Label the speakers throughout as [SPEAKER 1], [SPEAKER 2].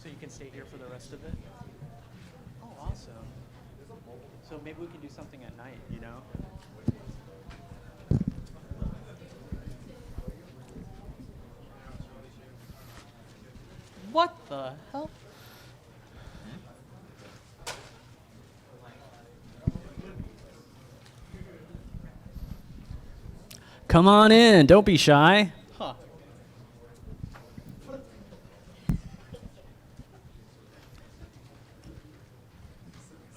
[SPEAKER 1] So you can stay here for the rest of it? Oh, awesome. So maybe we can do something at night, you know? What the hell?
[SPEAKER 2] Come on in. Don't be shy.
[SPEAKER 1] Huh.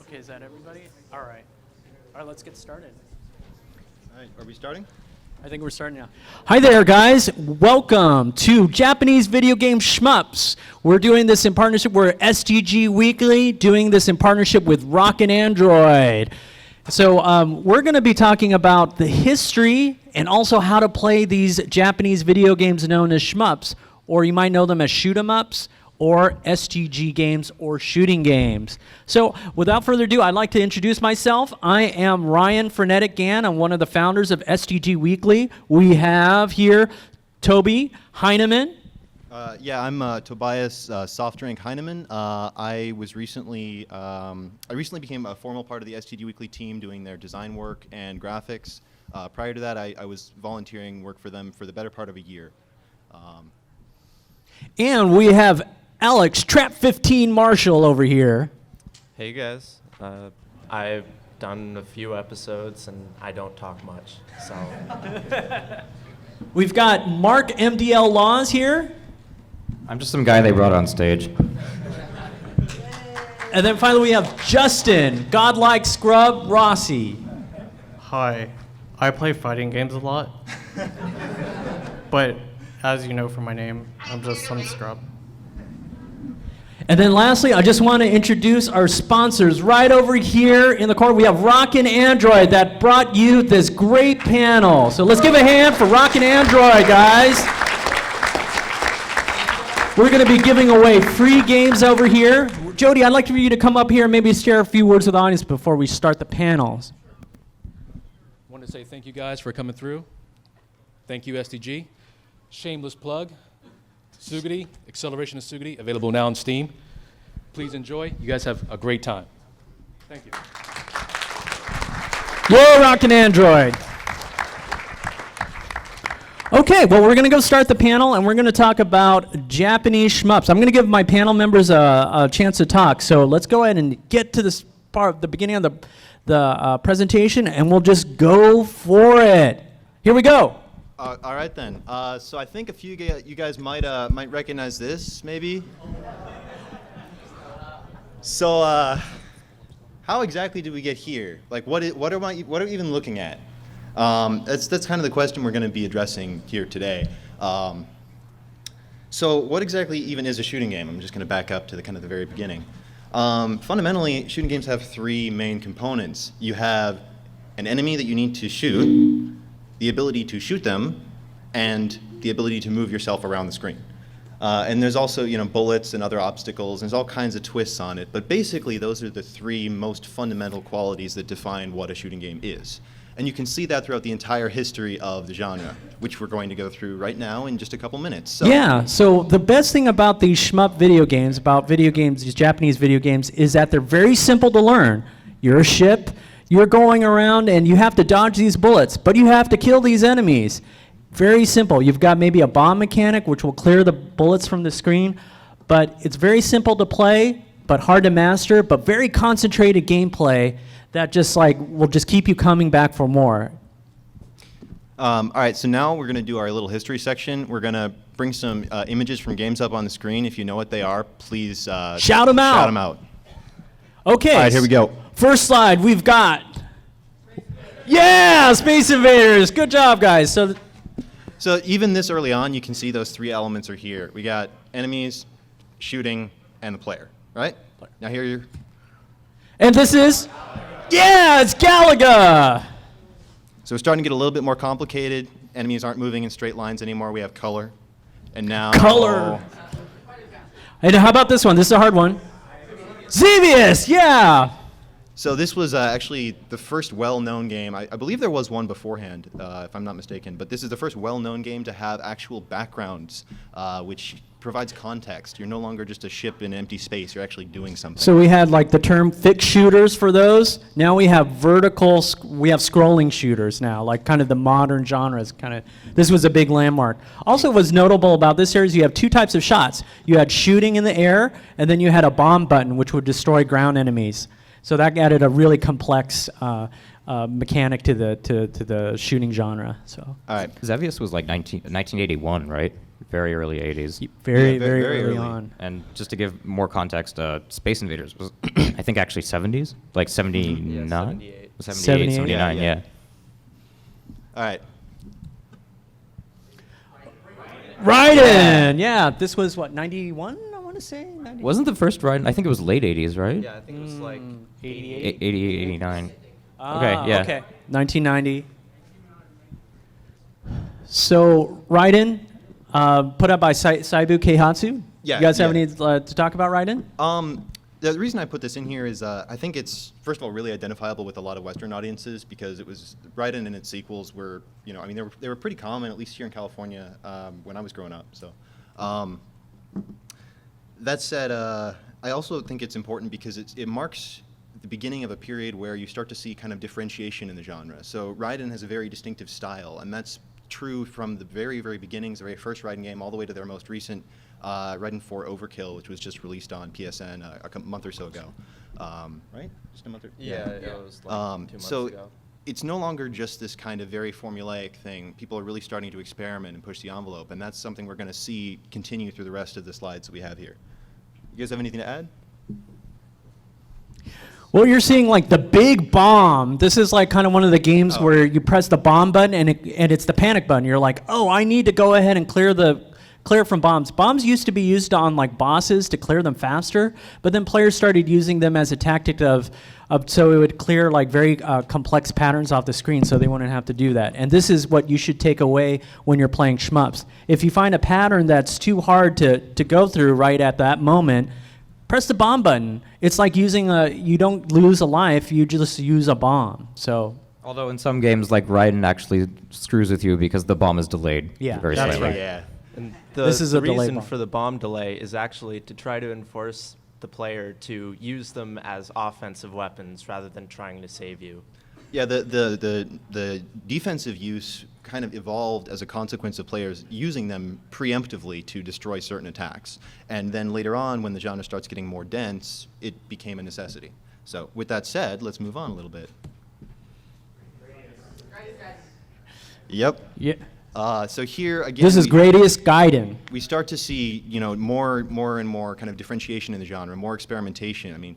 [SPEAKER 1] Okay, is that everybody? All right. All right, let's get started.
[SPEAKER 3] All right, are we starting?
[SPEAKER 1] I think we're starting now.
[SPEAKER 2] Hi there, guys. Welcome to Japanese Video Game Shmups. We're doing this in partnership. We're STG Weekly, doing this in partnership with Rockin' Android. So we're going to be talking about the history and also how to play these Japanese video games known as shmups, or you might know them as shoot 'em ups, or STG games, or shooting games. So without further ado, I'd like to introduce myself. I am Ryan Frenetic Gann. I'm one of the founders of STG Weekly. We have here Toby Heineman.
[SPEAKER 3] I'm Tobias Softdrink Heineman. I recently became a formal part of the STG Weekly team doing their design work and graphics. Prior to that, I was volunteering work for them for the better part of a year.
[SPEAKER 2] And we have Alex Trap 15 Marshall over here.
[SPEAKER 4] Hey guys, I've done a few episodes and I don't talk much, so.
[SPEAKER 2] We've got Mark MDL Laws here.
[SPEAKER 5] I'm just some guy they brought on stage.
[SPEAKER 2] And then finally we have Justin, Godlike Scrub Rossi.
[SPEAKER 6] Hi, I play fighting games a lot, but as you know from my name, I'm just some scrub.
[SPEAKER 2] And then lastly, I just want to introduce our sponsors right over here in the corner. We have Rockin' Android that brought you this great panel. So let's give a hand for Rockin' Android, guys. We're going to be giving away free games over here. Jody, I'd like for you to come up here and maybe share a few words with the audience before we start the panels.
[SPEAKER 7] I want to say thank you guys for coming through. Thank you, STG. Shameless plug. Sugity, Acceleration of Sugity, available now on Steam. Please enjoy. You guys have a great time. Thank you.
[SPEAKER 2] You're Rockin' Android. Okay, well, we're going to go start the panel, and we're going to talk about Japanese shmups. I'm going to give my panel members a chance to talk, so let's go ahead and get to this part, the beginning of the presentation, and we'll just go for it. Here we go.
[SPEAKER 3] All right then. So I think a few you guys might recognize this, maybe. So how exactly did we get here? Like, what are we even looking at? That's kind of the question we're going to be addressing here today. So what exactly even is a shooting game? I'm just going to back up to the very beginning. Fundamentally, shooting games have three main components. You have an enemy that you need to shoot, the ability to shoot them, and the ability to move yourself around the screen. And there's also, bullets and other obstacles, and there's all kinds of twists on it. But basically, those are the three most fundamental qualities that define what a shooting game is. And you can see that throughout the entire history of the genre, which we're going to go through right now in just a couple minutes.
[SPEAKER 2] So the best thing about these shmup video games, these Japanese video games, is that they're very simple to learn. You're a ship, you're going around, and you have to dodge these bullets, but you have to kill these enemies. Very simple. You've got maybe a bomb mechanic, which will clear the bullets from the screen, but it's very simple to play, but hard to master, but very concentrated gameplay that will just keep you coming back for more.
[SPEAKER 3] All right, so now we're going to do our little history section. We're going to bring some images from games up on the screen. If you know what they are, please
[SPEAKER 2] shout them out.
[SPEAKER 3] Shout them out.
[SPEAKER 2] Okay.
[SPEAKER 3] All right, here we go.
[SPEAKER 2] First slide, we've got, Space Invaders. Good job, guys.
[SPEAKER 3] So even this early on, you can see those three elements are here. We got enemies, shooting, and the player, right? Now here you're...
[SPEAKER 2] And this is, it's Galaga.
[SPEAKER 3] So we're starting to get a little bit more complicated. Enemies aren't moving in straight lines anymore. We have color. And now...
[SPEAKER 2] Color. And how about this one? This is a hard one. Xevious, yeah.
[SPEAKER 3] So this was actually the first well-known game. I believe there was one beforehand, if I'm not mistaken. But this is the first well-known game to have actual backgrounds, which provides context. You're no longer just a ship in empty space. You're actually doing something.
[SPEAKER 2] So we had like the term fixed shooters for those. Now we have we have scrolling shooters now, like kind of the modern genres. This was a big landmark. Also, what's notable about this series, you have two types of shots. You had shooting in the air, and then you had a bomb button, which would destroy ground enemies. So that added a really complex mechanic to the shooting genre. So.
[SPEAKER 3] All right.
[SPEAKER 5] Xevious was like 1981, right? Very early 80s.
[SPEAKER 2] Very,
[SPEAKER 3] Yeah,
[SPEAKER 2] very
[SPEAKER 3] very
[SPEAKER 2] early
[SPEAKER 3] early.
[SPEAKER 2] on.
[SPEAKER 5] And just to give more context, Space Invaders was, I think, actually 70s, like 79?
[SPEAKER 4] 78.
[SPEAKER 2] 78,
[SPEAKER 5] 79,
[SPEAKER 3] yeah.
[SPEAKER 5] yeah.
[SPEAKER 3] All right.
[SPEAKER 2] Raiden! Yeah, this was what, 91, I want to say? 90?
[SPEAKER 5] Wasn't the first Raiden, I think it was late 80s, right?
[SPEAKER 4] Yeah, I think it was like
[SPEAKER 2] 88?
[SPEAKER 5] 88, 89.
[SPEAKER 2] Ah,
[SPEAKER 5] Okay, yeah.
[SPEAKER 2] Okay, 1990. So, Raiden, put up by Saibu Keihatsu.
[SPEAKER 3] Yeah,
[SPEAKER 2] You guys have
[SPEAKER 3] yeah.
[SPEAKER 2] any to talk about Raiden?
[SPEAKER 3] The reason I put this in here is I think it's, first of all, really identifiable with a lot of Western audiences because it was, Raiden and its sequels were, I mean, they were pretty common, at least here in California, when I was growing up. So, that said, I also think it's important because it marks the beginning of a period where you start to see kind of differentiation in the genre. So Raiden has a very distinctive style, and that's true from the very, very beginnings, the very first Raiden game, all the way to their most recent Raiden 4 Overkill, which was just released on PSN a month or so ago. Right? Just a month or
[SPEAKER 4] Yeah, it was like 2 months
[SPEAKER 3] so
[SPEAKER 4] ago.
[SPEAKER 3] it's no longer just this kind of very formulaic thing. People are really starting to experiment and push the envelope, and that's something we're going to see continue through the rest of the slides that we have here. You guys have anything to add?
[SPEAKER 2] Well, you're seeing like the big bomb. This is like kind of one of the games where you press the bomb button and it's the panic button. You're like, oh, I need to go ahead and clear from bombs. Bombs used to be used on like bosses to clear them faster, but then players started using them as a tactic of so it would clear like very complex patterns off the screen so they wouldn't have to do that. And this is what you should take away when you're playing shmups. If you find a pattern that's too hard to go through right at that moment, press the bomb button. It's like using you don't lose a life, you just use a bomb. So.
[SPEAKER 5] Although in some games, like Raiden actually screws with you because the bomb is delayed.
[SPEAKER 2] Yeah,
[SPEAKER 5] very
[SPEAKER 2] that's
[SPEAKER 5] slightly.
[SPEAKER 2] right.
[SPEAKER 3] Yeah.
[SPEAKER 4] And
[SPEAKER 2] This is
[SPEAKER 4] the
[SPEAKER 2] a delay
[SPEAKER 4] reason
[SPEAKER 2] bomb.
[SPEAKER 4] for the bomb delay is actually to try to enforce the player to use them as offensive weapons rather than trying to save you.
[SPEAKER 3] Yeah, the defensive use kind of evolved as a consequence of players using them preemptively to destroy certain attacks. And then later on, when the genre starts getting more dense, it became a necessity. So with that said, let's move on a little bit. Yep.
[SPEAKER 2] Yeah.
[SPEAKER 3] So here again,
[SPEAKER 2] This is Gradius Gaiden.
[SPEAKER 3] we start to see, more and more kind of differentiation in the genre, more experimentation. I mean,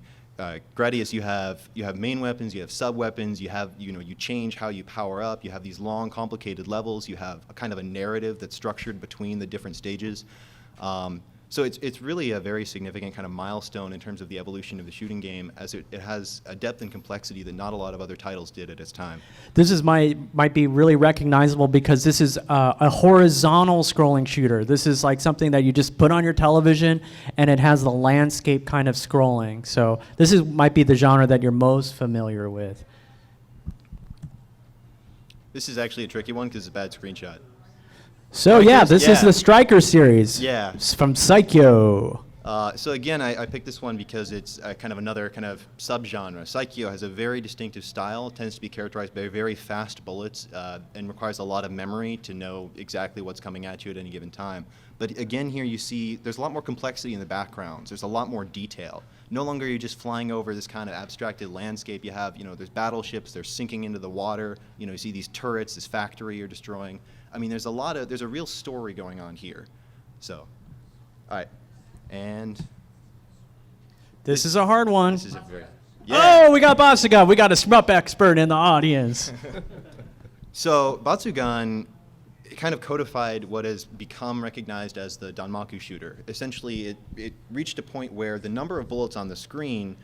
[SPEAKER 3] Gradius, you have main weapons, you have sub weapons, you have you change how you power up. You have these long, complicated levels. You have a kind of a narrative that's structured between the different stages. So it's really a very significant kind of milestone in terms of the evolution of the shooting game, as it has a depth and complexity that not a lot of other titles did at its time.
[SPEAKER 2] This is might be really recognizable because this is a horizontal scrolling shooter. This is like something that you just put on your television and it has the landscape kind of scrolling. So this might be the genre that you're most familiar with.
[SPEAKER 3] This is actually a tricky one because it's a bad screenshot.
[SPEAKER 2] So yeah, this is
[SPEAKER 3] Yeah.
[SPEAKER 2] the Striker series.
[SPEAKER 3] Yeah.
[SPEAKER 2] It's from Psycho.
[SPEAKER 3] So again, I picked this one because it's kind of another kind of subgenre. Saikyo has a very distinctive style, tends to be characterized by very fast bullets, and requires a lot of memory to know exactly what's coming at you at any given time. But again, here you see there's a lot more complexity in the backgrounds. There's a lot more detail. No longer are you just flying over this kind of abstracted landscape. You have, there's battleships, they're sinking into the water. You see these turrets, this factory you're destroying. I mean, there's a real story going on here. So, all right. And
[SPEAKER 2] This is a hard one.
[SPEAKER 3] this is a very...
[SPEAKER 2] Oh, we got Basuga. We got a Shmup expert in the audience.
[SPEAKER 3] So Batsugan kind of codified what has become recognized as the Danmaku shooter. Essentially, it reached a point where the number of bullets on the screen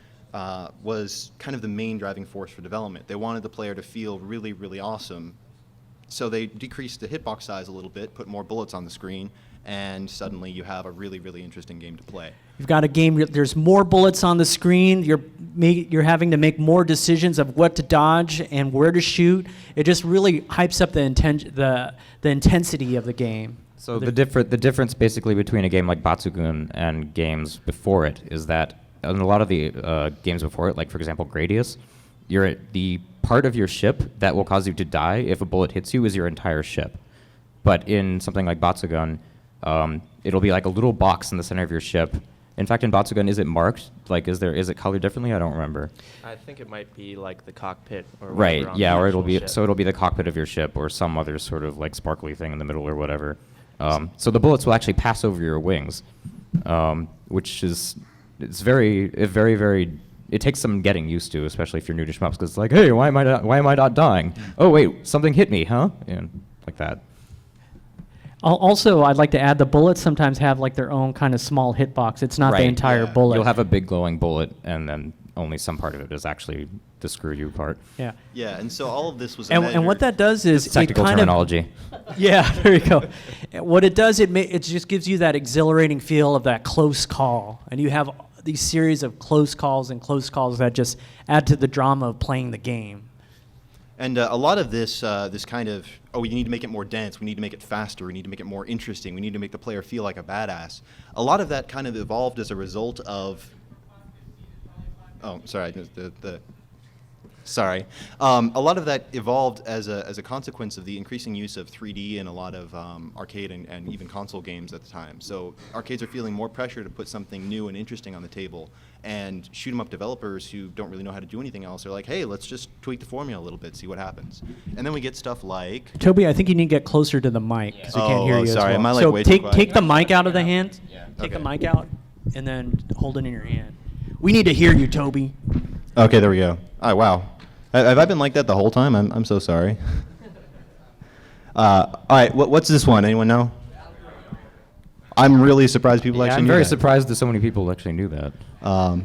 [SPEAKER 3] was kind of the main driving force for development. They wanted the player to feel really, really awesome. So they decreased the hitbox size a little bit, put more bullets on the screen, and suddenly you have a really, really interesting game to play.
[SPEAKER 2] You've got a game. There's more bullets on the screen. You're having to make more decisions of what to dodge and where to shoot. It just really hypes up the intensity of the game.
[SPEAKER 5] So the difference basically between a game like Batsugun and games before it is that in a lot of the games before it, like for example Gradius, the part of your ship that will cause you to die if a bullet hits you is your entire ship. But in something like Batsugun, it'll be like a little box in the center of your ship. In fact, in Batsugun, is it marked? Like, is it colored differently? I don't remember.
[SPEAKER 4] I think it might be like the cockpit or
[SPEAKER 5] Right.
[SPEAKER 4] whatever on
[SPEAKER 5] Yeah.
[SPEAKER 4] the
[SPEAKER 5] Or it'll
[SPEAKER 4] actual
[SPEAKER 5] be
[SPEAKER 4] ship.
[SPEAKER 5] it'll be the cockpit of your ship or some other sort of like sparkly thing in the middle or whatever. So the bullets will actually pass over your wings, which is very. It takes some getting used to, especially if you're new to shmups, because it's like, hey, why am I not dying? Oh wait, something hit me, huh? And like that.
[SPEAKER 2] Also, I'd like to add the bullets sometimes have like their own kind of small hitbox. It's not the
[SPEAKER 5] Right,
[SPEAKER 2] entire
[SPEAKER 3] yeah.
[SPEAKER 2] bullet.
[SPEAKER 5] You'll have a big glowing bullet, and then only some part of it is actually the screw you part.
[SPEAKER 2] yeah.
[SPEAKER 3] Yeah, and so all of this was
[SPEAKER 2] And what that does is
[SPEAKER 5] It's technical
[SPEAKER 2] it kind
[SPEAKER 5] terminology.
[SPEAKER 2] Yeah, there you go. What it does, it just gives you that exhilarating feel of that close call, and you have these series of close calls that just add to the drama of playing the game.
[SPEAKER 3] And a lot of this kind of, we need to make it more dense, we need to make it faster, we need to make it more interesting, we need to make the player feel like a badass. A lot of that kind of evolved as a result of, Sorry. A lot of that evolved as a consequence of the increasing use of 3D in a lot of arcade and even console games at the time. So arcades are feeling more pressure to put something new and interesting on the table. And shoot 'em up developers who don't really know how to do anything else are like, hey, let's just tweak the formula a little bit, see what happens. And then we get stuff like...
[SPEAKER 2] Toby, I think you need to get closer to the mic because we can't hear you.
[SPEAKER 3] Sorry,
[SPEAKER 2] as well.
[SPEAKER 3] am I like
[SPEAKER 2] so
[SPEAKER 3] way too quiet?
[SPEAKER 2] take the mic out of the hand.
[SPEAKER 5] Yeah.
[SPEAKER 2] Take the
[SPEAKER 3] Okay.
[SPEAKER 2] mic out, and then hold it in your hand. We need to hear you, Toby.
[SPEAKER 3] Okay, there we go. Oh, wow. Have I been like that the whole time? I'm so sorry. All right, what's this one? Anyone know? I'm really surprised people
[SPEAKER 5] Yeah,
[SPEAKER 3] actually
[SPEAKER 5] I'm
[SPEAKER 3] knew
[SPEAKER 5] very
[SPEAKER 3] that.
[SPEAKER 5] surprised that so many people actually knew that.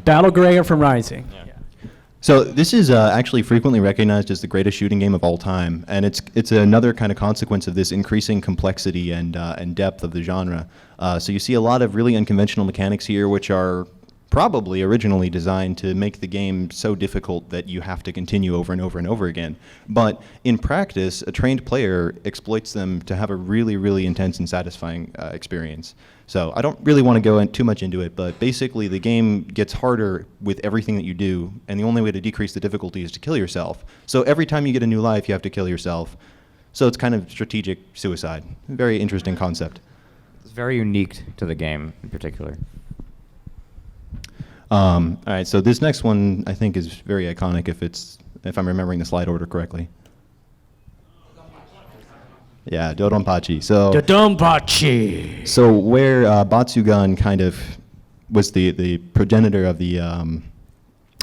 [SPEAKER 2] Battle Grayer from Rising.
[SPEAKER 3] So this is actually frequently recognized as the greatest shooting game of all time, and it's another kind of consequence of this increasing complexity and depth of the genre. So you see a lot of really unconventional mechanics here, which are probably originally designed to make the game so difficult that you have to continue over and over and over again. But in practice, a trained player exploits them to have a really, really intense and satisfying experience. So I don't really want to go too much into it, but basically the game gets harder with everything that you do, and the only way to decrease the difficulty is to kill yourself. So every time you get a new life, you have to kill yourself. So it's kind of strategic suicide. Very interesting concept.
[SPEAKER 5] It's very unique to the game in particular.
[SPEAKER 3] All right, so this next one I think is very iconic if I'm remembering the slide order correctly. Yeah, Dodonpachi.
[SPEAKER 2] Dodonpachi.
[SPEAKER 3] So where Batsugun kind of was the progenitor of the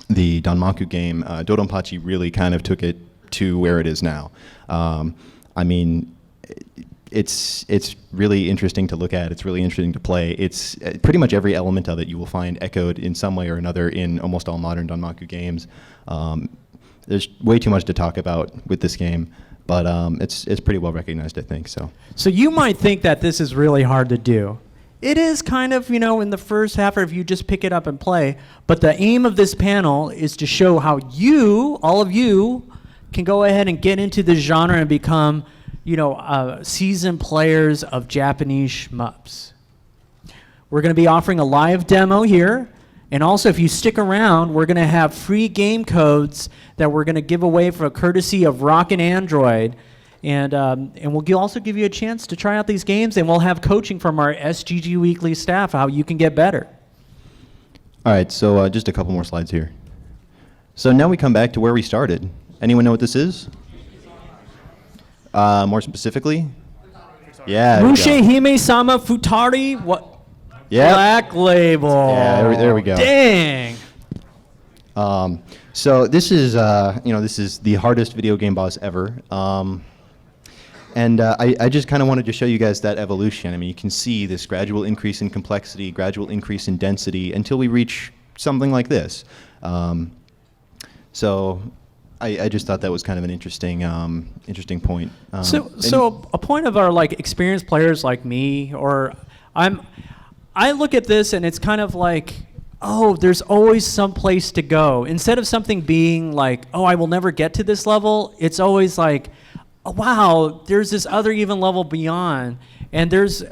[SPEAKER 3] Danmaku game, Dodonpachi really kind of took it to where it is now. I mean, it's really interesting to look at. It's really interesting to play. It's pretty much every element of it you will find echoed in some way or another in almost all modern Danmaku games. There's way too much to talk about with this game, but it's pretty well recognized, I think.
[SPEAKER 2] So you might think that this is really hard to do. It is kind of, in the first half, or if you just pick it up and play. But the aim of this panel is to show how all of you, can go ahead and get into the genre and become seasoned players of Japanese shmups. We're going to be offering a live demo here. And also, if you stick around, we're going to have free game codes that we're going to give away for a courtesy of Rockin' Android. And we'll also give you a chance to try out these games, and we'll have coaching from our STG Weekly staff how you can get better.
[SPEAKER 3] All right, so just a couple more slides here. So now we come back to where we started. Anyone know what this is? More specifically? Yeah. there we go.
[SPEAKER 2] Mushe Hime-sama Futari, what?
[SPEAKER 3] Yep.
[SPEAKER 2] Black Label.
[SPEAKER 3] Yeah, there we go.
[SPEAKER 2] Dang.
[SPEAKER 3] So this is, this is the hardest video game boss ever. And I just kind of wanted to show you guys that evolution. I mean, you can see this gradual increase in complexity, gradual increase in density, until we reach something like this. So I just thought that was kind of an interesting point.
[SPEAKER 2] So a point of our experienced players like me, or I look at this and it's kind of like, oh, there's always some place to go. Instead of something being like, oh, I will never get to this level, it's always like, oh, wow, there's this other even level beyond. And since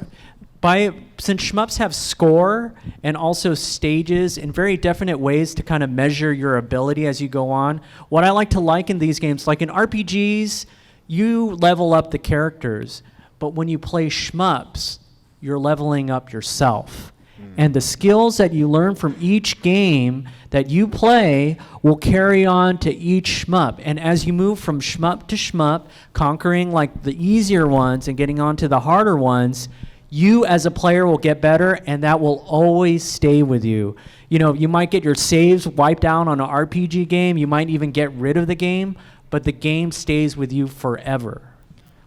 [SPEAKER 2] shmups have score and also stages in very definite ways to kind of measure your ability as you go on, what I like to liken these games, like in RPGs, you level up the characters, but when you play shmups, you're leveling up yourself. And the skills that you learn from each game that you play will carry on to each shmup. And as you move from shmup to shmup, conquering like the easier ones and getting on to the harder ones, you as a player will get better, and that will always stay with you. You know, you might get your saves wiped out on an RPG game, you might even get rid of the game, but the game stays with you forever,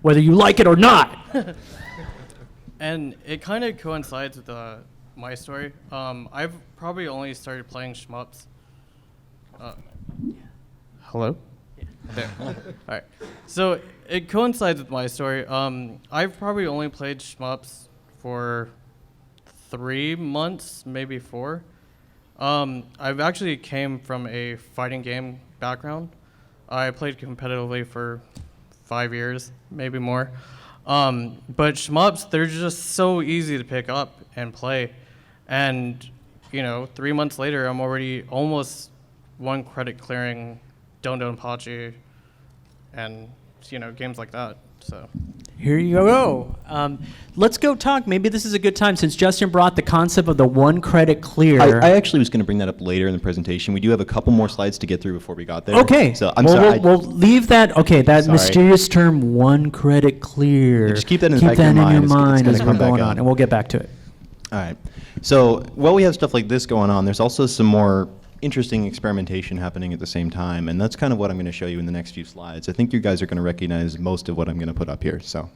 [SPEAKER 2] whether you like it or not.
[SPEAKER 6] And it kind of coincides with my story. I've probably only started playing shmups. Hello? There. All right. So it coincides with my story. I've probably only played shmups for 3 months, maybe 4. I've actually came from a fighting game background. I played competitively for 5 years, maybe more. But shmups, they're just so easy to pick up and play. And, 3 months later, I'm already almost 1 credit clearing Don Don Pachi and, games like that. So
[SPEAKER 2] Here you go. Let's go talk. Maybe this is a good time since Justin brought the concept of the 1 credit clear.
[SPEAKER 3] I actually was going to bring that up later in the presentation. We do have a couple more slides to get through before we got there.
[SPEAKER 2] Okay.
[SPEAKER 3] So I'm sorry.
[SPEAKER 2] We'll leave that. Okay, that
[SPEAKER 3] Sorry.
[SPEAKER 2] mysterious term, 1 credit clear.
[SPEAKER 3] Yeah, just keep that in the back of your mind.
[SPEAKER 2] Keep that in your mind
[SPEAKER 3] It's
[SPEAKER 2] as
[SPEAKER 3] gonna
[SPEAKER 2] we're
[SPEAKER 3] come back
[SPEAKER 2] going
[SPEAKER 3] up.
[SPEAKER 2] on, and we'll get back to it.
[SPEAKER 3] All right. So while we have stuff like this going on, there's also some more interesting experimentation happening at the same time, and that's kind of what I'm going to show you in the next few slides. I think you guys are going to recognize most of what I'm going to put up here. So.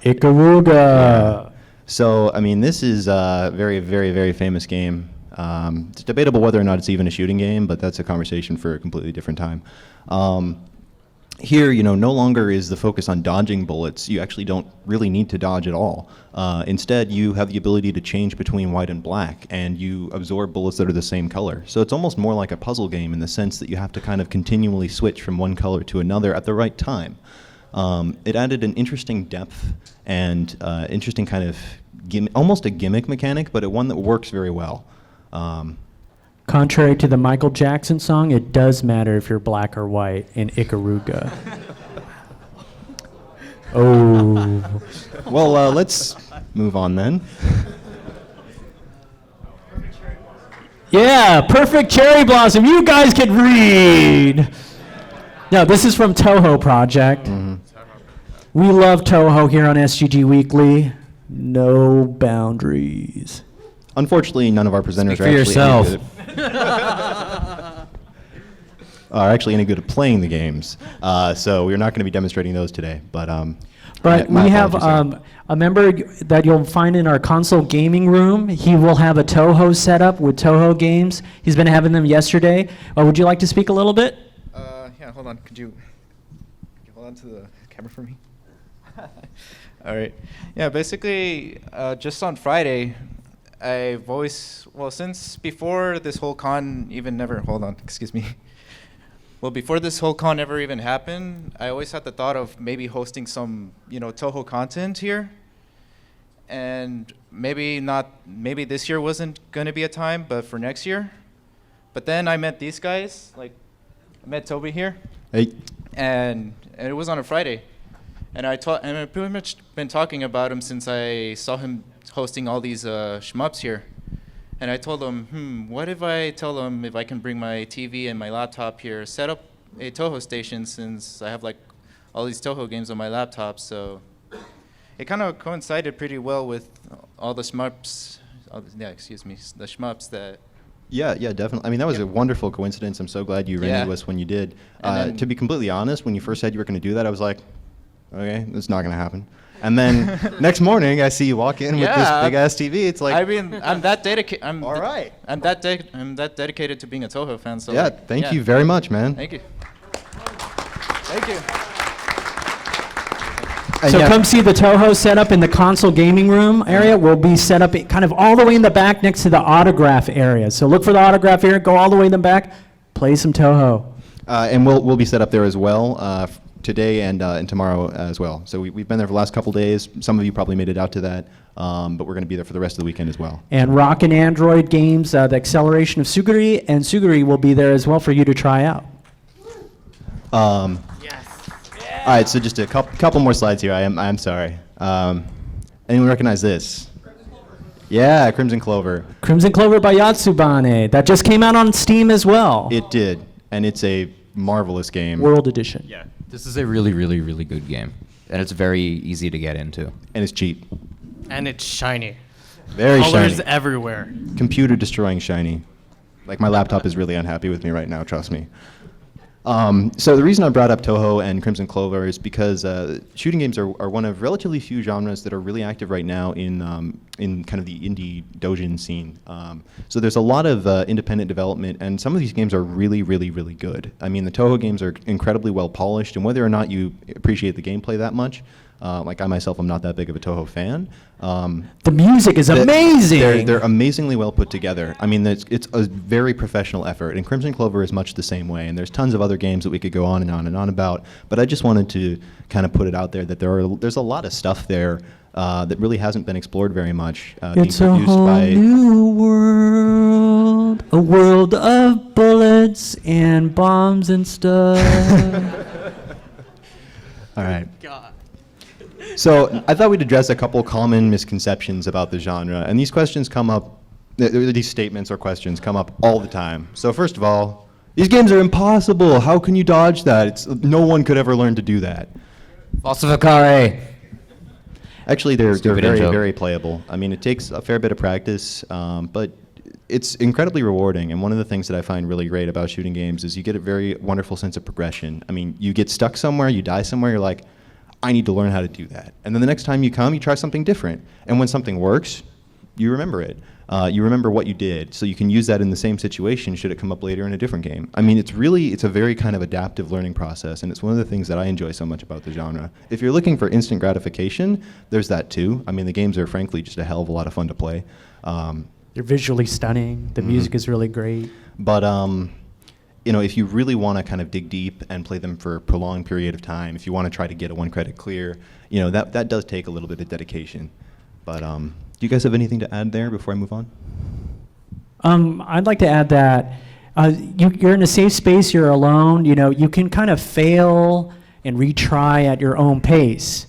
[SPEAKER 2] Ikaruga.
[SPEAKER 3] So, I mean, this is a very, very, very famous game. It's debatable whether or not it's even a shooting game, but that's a conversation for a completely different time. Here, no longer is the focus on dodging bullets. You actually don't really need to dodge at all. Instead, you have the ability to change between white and black, and you absorb bullets that are the same color. So it's almost more like a puzzle game in the sense that you have to kind of continually switch from one color to another at the right time. It added an interesting depth and interesting kind of almost a gimmick mechanic, but one that works very well.
[SPEAKER 2] Contrary to the Michael Jackson song, it does matter if you're black or white in Ikaruga. Oh.
[SPEAKER 3] Well, let's move on then.
[SPEAKER 2] Yeah, Perfect Cherry Blossom. You guys can read. No, this is from Touhou Project.
[SPEAKER 3] Mm-hmm.
[SPEAKER 2] We love Touhou here on STG Weekly. No boundaries.
[SPEAKER 3] Unfortunately, none of our presenters
[SPEAKER 5] Speak
[SPEAKER 3] are
[SPEAKER 5] for
[SPEAKER 3] actually
[SPEAKER 5] yourself.
[SPEAKER 3] any good are actually any good at playing the games. So we're not going to be demonstrating those today. But
[SPEAKER 2] we have
[SPEAKER 3] apologies there.
[SPEAKER 2] a member that you'll find in our console gaming room. He will have a Touhou setup with Touhou games. He's been having them yesterday. Would you like to speak a little bit?
[SPEAKER 8] Yeah, hold on. Could you hold on to the camera for me? All right. Yeah, basically, just on Friday, since before this whole con before this whole con ever even happened, I always had the thought of maybe hosting some, Touhou content here. And maybe this year wasn't going to be a time, but for next year. But then I met these guys, I met Toby here.
[SPEAKER 3] Hey.
[SPEAKER 8] And it was on a Friday. And I've pretty much been talking about him since I saw him hosting all these shmups here. And I told him, what if I tell them if I can bring my TV and my laptop here, set up a Touhou station since I have all these Touhou games on my laptop. So it kind of coincided pretty well with all the shmups, the shmups that.
[SPEAKER 3] Yeah, definitely. I mean, that was a wonderful coincidence. I'm so glad you ran into us when you did. To be completely honest, when you first said you were going to do that, I was like, okay, that's not going to happen. And then next morning, I see you walk in with this big ass TV. It's like,
[SPEAKER 8] I mean, I'm that dedicated.
[SPEAKER 3] all right.
[SPEAKER 8] I'm that dedicated to being a Touhou fan. So
[SPEAKER 3] Yeah, thank you very much, man.
[SPEAKER 8] Thank you. Thank you.
[SPEAKER 3] And
[SPEAKER 2] So
[SPEAKER 3] yeah,
[SPEAKER 2] come see the Touhou setup in the console gaming room area. We'll be set up kind of all the way in the back next to the autograph area. So look for the autograph area, go all the way in the back, play some Touhou.
[SPEAKER 3] and we'll be set up there as well. today and tomorrow as well. So we've been there for the last couple days. Some of you probably made it out to that, but we're going to be there for the rest of the weekend as well.
[SPEAKER 2] And Rockin' Android Games, the acceleration of Suguri, and Suguri will be there as well for you to try out.
[SPEAKER 3] All right, so just a couple more slides here. I'm sorry. Anyone recognize this? Yeah, Crimson Clover.
[SPEAKER 2] Crimson Clover by Yatsubane. That just came out on Steam as well.
[SPEAKER 3] It did, and it's a marvelous game.
[SPEAKER 2] World Edition.
[SPEAKER 5] Yeah, this is a really, really, really good game, and it's very easy to get into.
[SPEAKER 3] And it's cheap.
[SPEAKER 6] And it's shiny.
[SPEAKER 3] Very
[SPEAKER 6] Colors
[SPEAKER 3] shiny.
[SPEAKER 6] everywhere.
[SPEAKER 3] Computer destroying shiny. Like my laptop is really unhappy with me right now, trust me. So the reason I brought up Touhou and Crimson Clover is because shooting games are one of relatively few genres that are really active right now in kind of the indie doujin scene. So there's a lot of independent development, and some of these games are really, really, really good. I mean, the Touhou games are incredibly well polished, and whether or not you appreciate the gameplay that much, like I myself, I'm not that big of a Touhou fan.
[SPEAKER 2] The music is amazing.
[SPEAKER 3] They're amazingly well put together. I mean, it's a very professional effort, and Crimson Clover is much the same way. And there's tons of other games that we could go on and on and on about. But I just wanted to kind of put it out there that there's a lot of stuff there that really hasn't been explored very much.
[SPEAKER 2] It's a whole new world, a world of bullets and bombs and stuff.
[SPEAKER 3] All right. So I thought we'd address a couple common misconceptions about the genre, and these questions come up, these statements or questions come up all the time. So first of all, these games are impossible. How can you dodge that? No one could ever learn to do that.
[SPEAKER 5] Falsificare.
[SPEAKER 3] Actually, they're very,
[SPEAKER 5] joke.
[SPEAKER 3] very playable. I mean, it takes a fair bit of practice, but it's incredibly rewarding. And one of the things that I find really great about shooting games is you get a very wonderful sense of progression. I mean, you get stuck somewhere, you die somewhere, you're like, I need to learn how to do that. And then the next time you come, you try something different. And when something works, you remember it. You remember what you did, so you can use that in the same situation should it come up later in a different game. I mean, it's a very kind of adaptive learning process, and it's one of the things that I enjoy so much about the genre. If you're looking for instant gratification, there's that too. I mean, the games are frankly just a hell of a lot of fun to play.
[SPEAKER 2] They're visually stunning. The music is really great.
[SPEAKER 3] But if you really want to kind of dig deep and play them for a prolonged period of time, if you want to try to get a 1 credit clear, that does take a little bit of dedication. But do you guys have anything to add there before I move on?
[SPEAKER 2] I'd like to add that you're in a safe space, you're alone, you can kind of fail and retry at your own pace.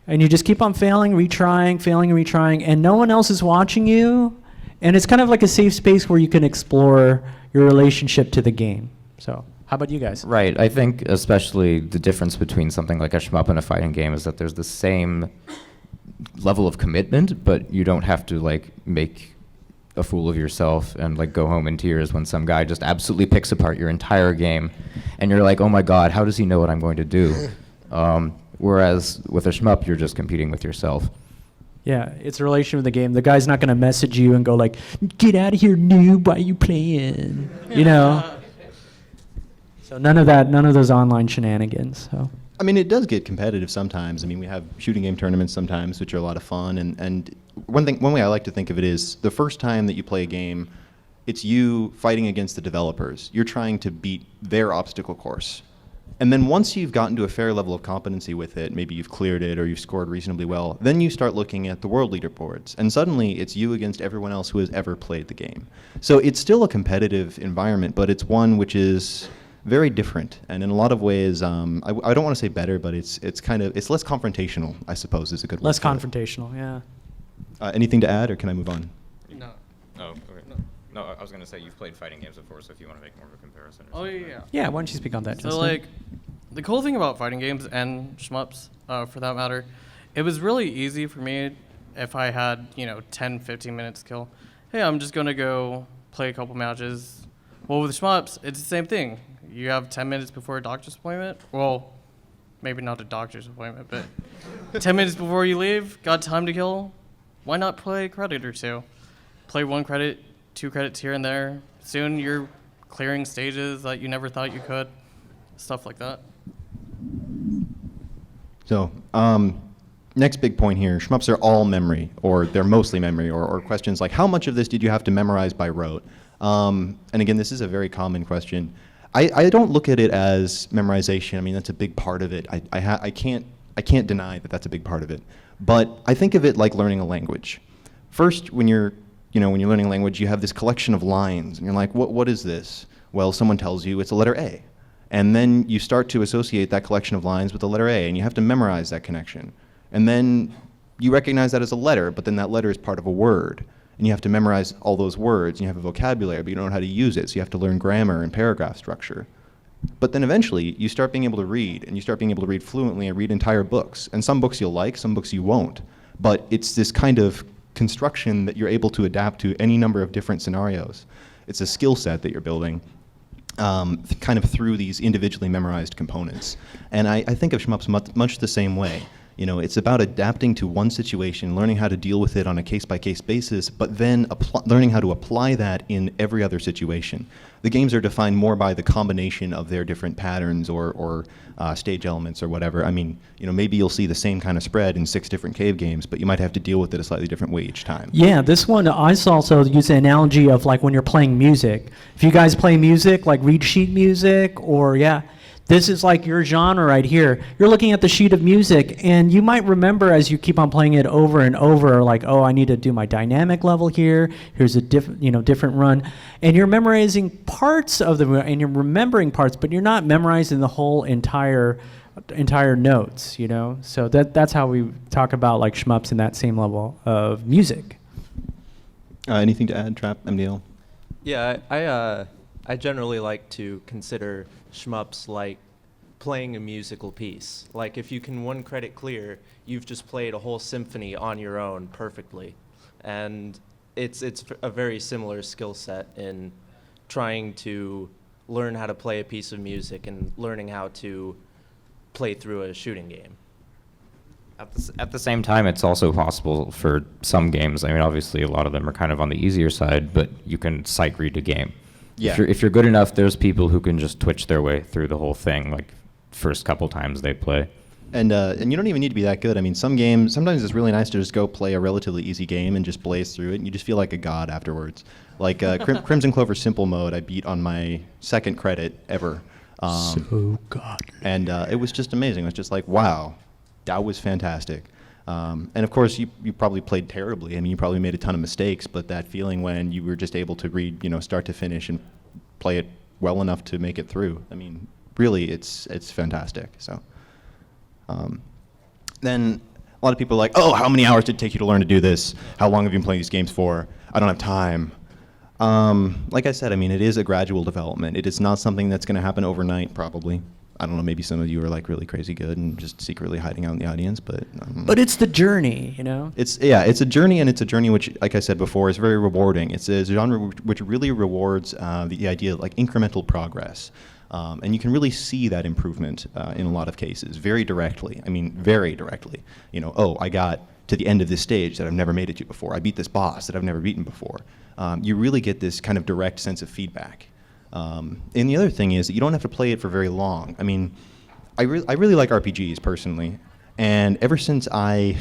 [SPEAKER 2] And you just keep on failing and retrying, and no one else is watching you. And it's kind of like a safe space where you can explore your relationship to the game. So how about you guys?
[SPEAKER 5] Right. I think especially the difference between something like a shmup and a fighting game is that there's the same level of commitment, but you don't have to make a fool of yourself and go home in tears when some guy just absolutely picks apart your entire game, and you're like, oh my God, how does he know what I'm going to do? Whereas with a shmup, you're just competing with yourself.
[SPEAKER 2] Yeah, it's a relation with the game. The guy's not going to message you and go get out of here, noob, why are you playing? So none of those online shenanigans. So.
[SPEAKER 3] I mean, it does get competitive sometimes. I mean, we have shooting game tournaments sometimes, which are a lot of fun. And one way I like to think of it is the first time that you play a game, it's you fighting against the developers. You're trying to beat their obstacle course. And then once you've gotten to a fair level of competency with it, maybe you've cleared it or you've scored reasonably well, then you start looking at the world leaderboards. And suddenly it's you against everyone else who has ever played the game. So it's still a competitive environment, but it's one which is very different. And in a lot of ways, I don't want to say better, but it's less confrontational, I suppose is a good word.
[SPEAKER 2] Less confrontational, yeah.
[SPEAKER 3] Anything to add, or can I move on?
[SPEAKER 6] No.
[SPEAKER 5] Oh, okay. No, I was going to say you've played fighting games before, so if you want to make more of a comparison.
[SPEAKER 6] Oh, yeah.
[SPEAKER 2] Yeah, why don't you speak on that,
[SPEAKER 6] So,
[SPEAKER 2] Justin?
[SPEAKER 6] the cool thing about fighting games and shmups, for that matter, it was really easy for me if I had, 10, 15 minutes to kill. Hey, I'm just going to go play a couple matches. Well, with shmups, it's the same thing. You have 10 minutes before a doctor's appointment. Well, maybe not a doctor's appointment, but 10 minutes before you leave, got time to kill. Why not play a credit or two? Play 1 credit, 2 credits here and there. Soon you're clearing stages that you never thought you could. Stuff like that.
[SPEAKER 3] So, next big point here, shmups are all memory, or they're mostly memory, or questions like, how much of this did you have to memorize by rote? And again, this is a very common question. I don't look at it as memorization. I mean, that's a big part of it. I can't deny that that's a big part of it. But I think of it like learning a language. First, when you're learning a language, you have this collection of lines, and you're like, what is this? Well, someone tells you it's a letter A. And then you start to associate that collection of lines with the letter A, and you have to memorize that connection. And then you recognize that as a letter, but then that letter is part of a word. And you have to memorize all those words, and you have a vocabulary, but you don't know how to use it, so you have to learn grammar and paragraph structure. But then eventually, you start being able to read, and you start being able to read fluently and read entire books. And some books you'll like, some books you won't. But it's this kind of construction that you're able to adapt to any number of different scenarios. It's a skill set that you're building kind of through these individually memorized components. And I think of Shmups much the same way. It's about adapting to one situation, learning how to deal with it on a case-by-case basis, but then learning how to apply that in every other situation. The games are defined more by the combination of their different patterns or stage elements or whatever. I mean, maybe you'll see the same kind of spread in 6 different cave games, but you might have to deal with it a slightly different way each time.
[SPEAKER 2] Yeah, this one I also use the analogy of like when you're playing music. If you guys play music, like read sheet music, or this is like your genre right here. You're looking at the sheet of music, and you might remember as you keep on playing it over and over, like, oh, I need to do my dynamic level here. Here's a different run, and you're memorizing parts of and you're remembering parts, but you're not memorizing the whole entire notes. So that's how we talk about like shmups in that same level of music.
[SPEAKER 3] Anything to add, Trap, MDL?
[SPEAKER 4] Yeah, I generally like to consider shmups like playing a musical piece. Like if you can one credit clear, you've just played a whole symphony on your own perfectly. And it's a very similar skill set in trying to learn how to play a piece of music and learning how to play through a shooting game.
[SPEAKER 5] At the same time, it's also possible for some games. I mean, obviously, a lot of them are kind of on the easier side, but you can sight read a game.
[SPEAKER 3] Yeah.
[SPEAKER 5] If you're good enough, there's people who can just twitch their way through the whole thing, like first couple times they play.
[SPEAKER 3] And you don't even need to be that good. I mean, sometimes it's really nice to just go play a relatively easy game and just blaze through it, and you just feel like a god afterwards. Like Crimson Clover Simple Mode, I beat on my 2nd credit ever.
[SPEAKER 2] So godly.
[SPEAKER 3] And it was just amazing. It was just like, wow, that was fantastic. And of course, you probably played terribly. I mean, you probably made a ton of mistakes, but that feeling when you were just able to read, start to finish and play it well enough to make it through. I mean, really, it's fantastic. So, then a lot of people are like, oh, how many hours did it take you to learn to do this? How long have you been playing these games for? I don't have time. Like I said, I mean, it is a gradual development. It is not something that's going to happen overnight, probably. I don't know, maybe some of you are like really crazy good and just secretly hiding out in the audience, but...
[SPEAKER 2] But it's the journey,
[SPEAKER 3] It's a journey, and it's a journey which, like I said before, is very rewarding. It's a genre which really rewards the idea of like incremental progress. And you can really see that improvement in a lot of cases, very directly. I mean, very directly. Oh, I got to the end of this stage that I've never made it to before. I beat this boss that I've never beaten before. You really get this kind of direct sense of feedback. And the other thing is that you don't have to play it for very long. I mean, I really like RPGs personally, and ever since the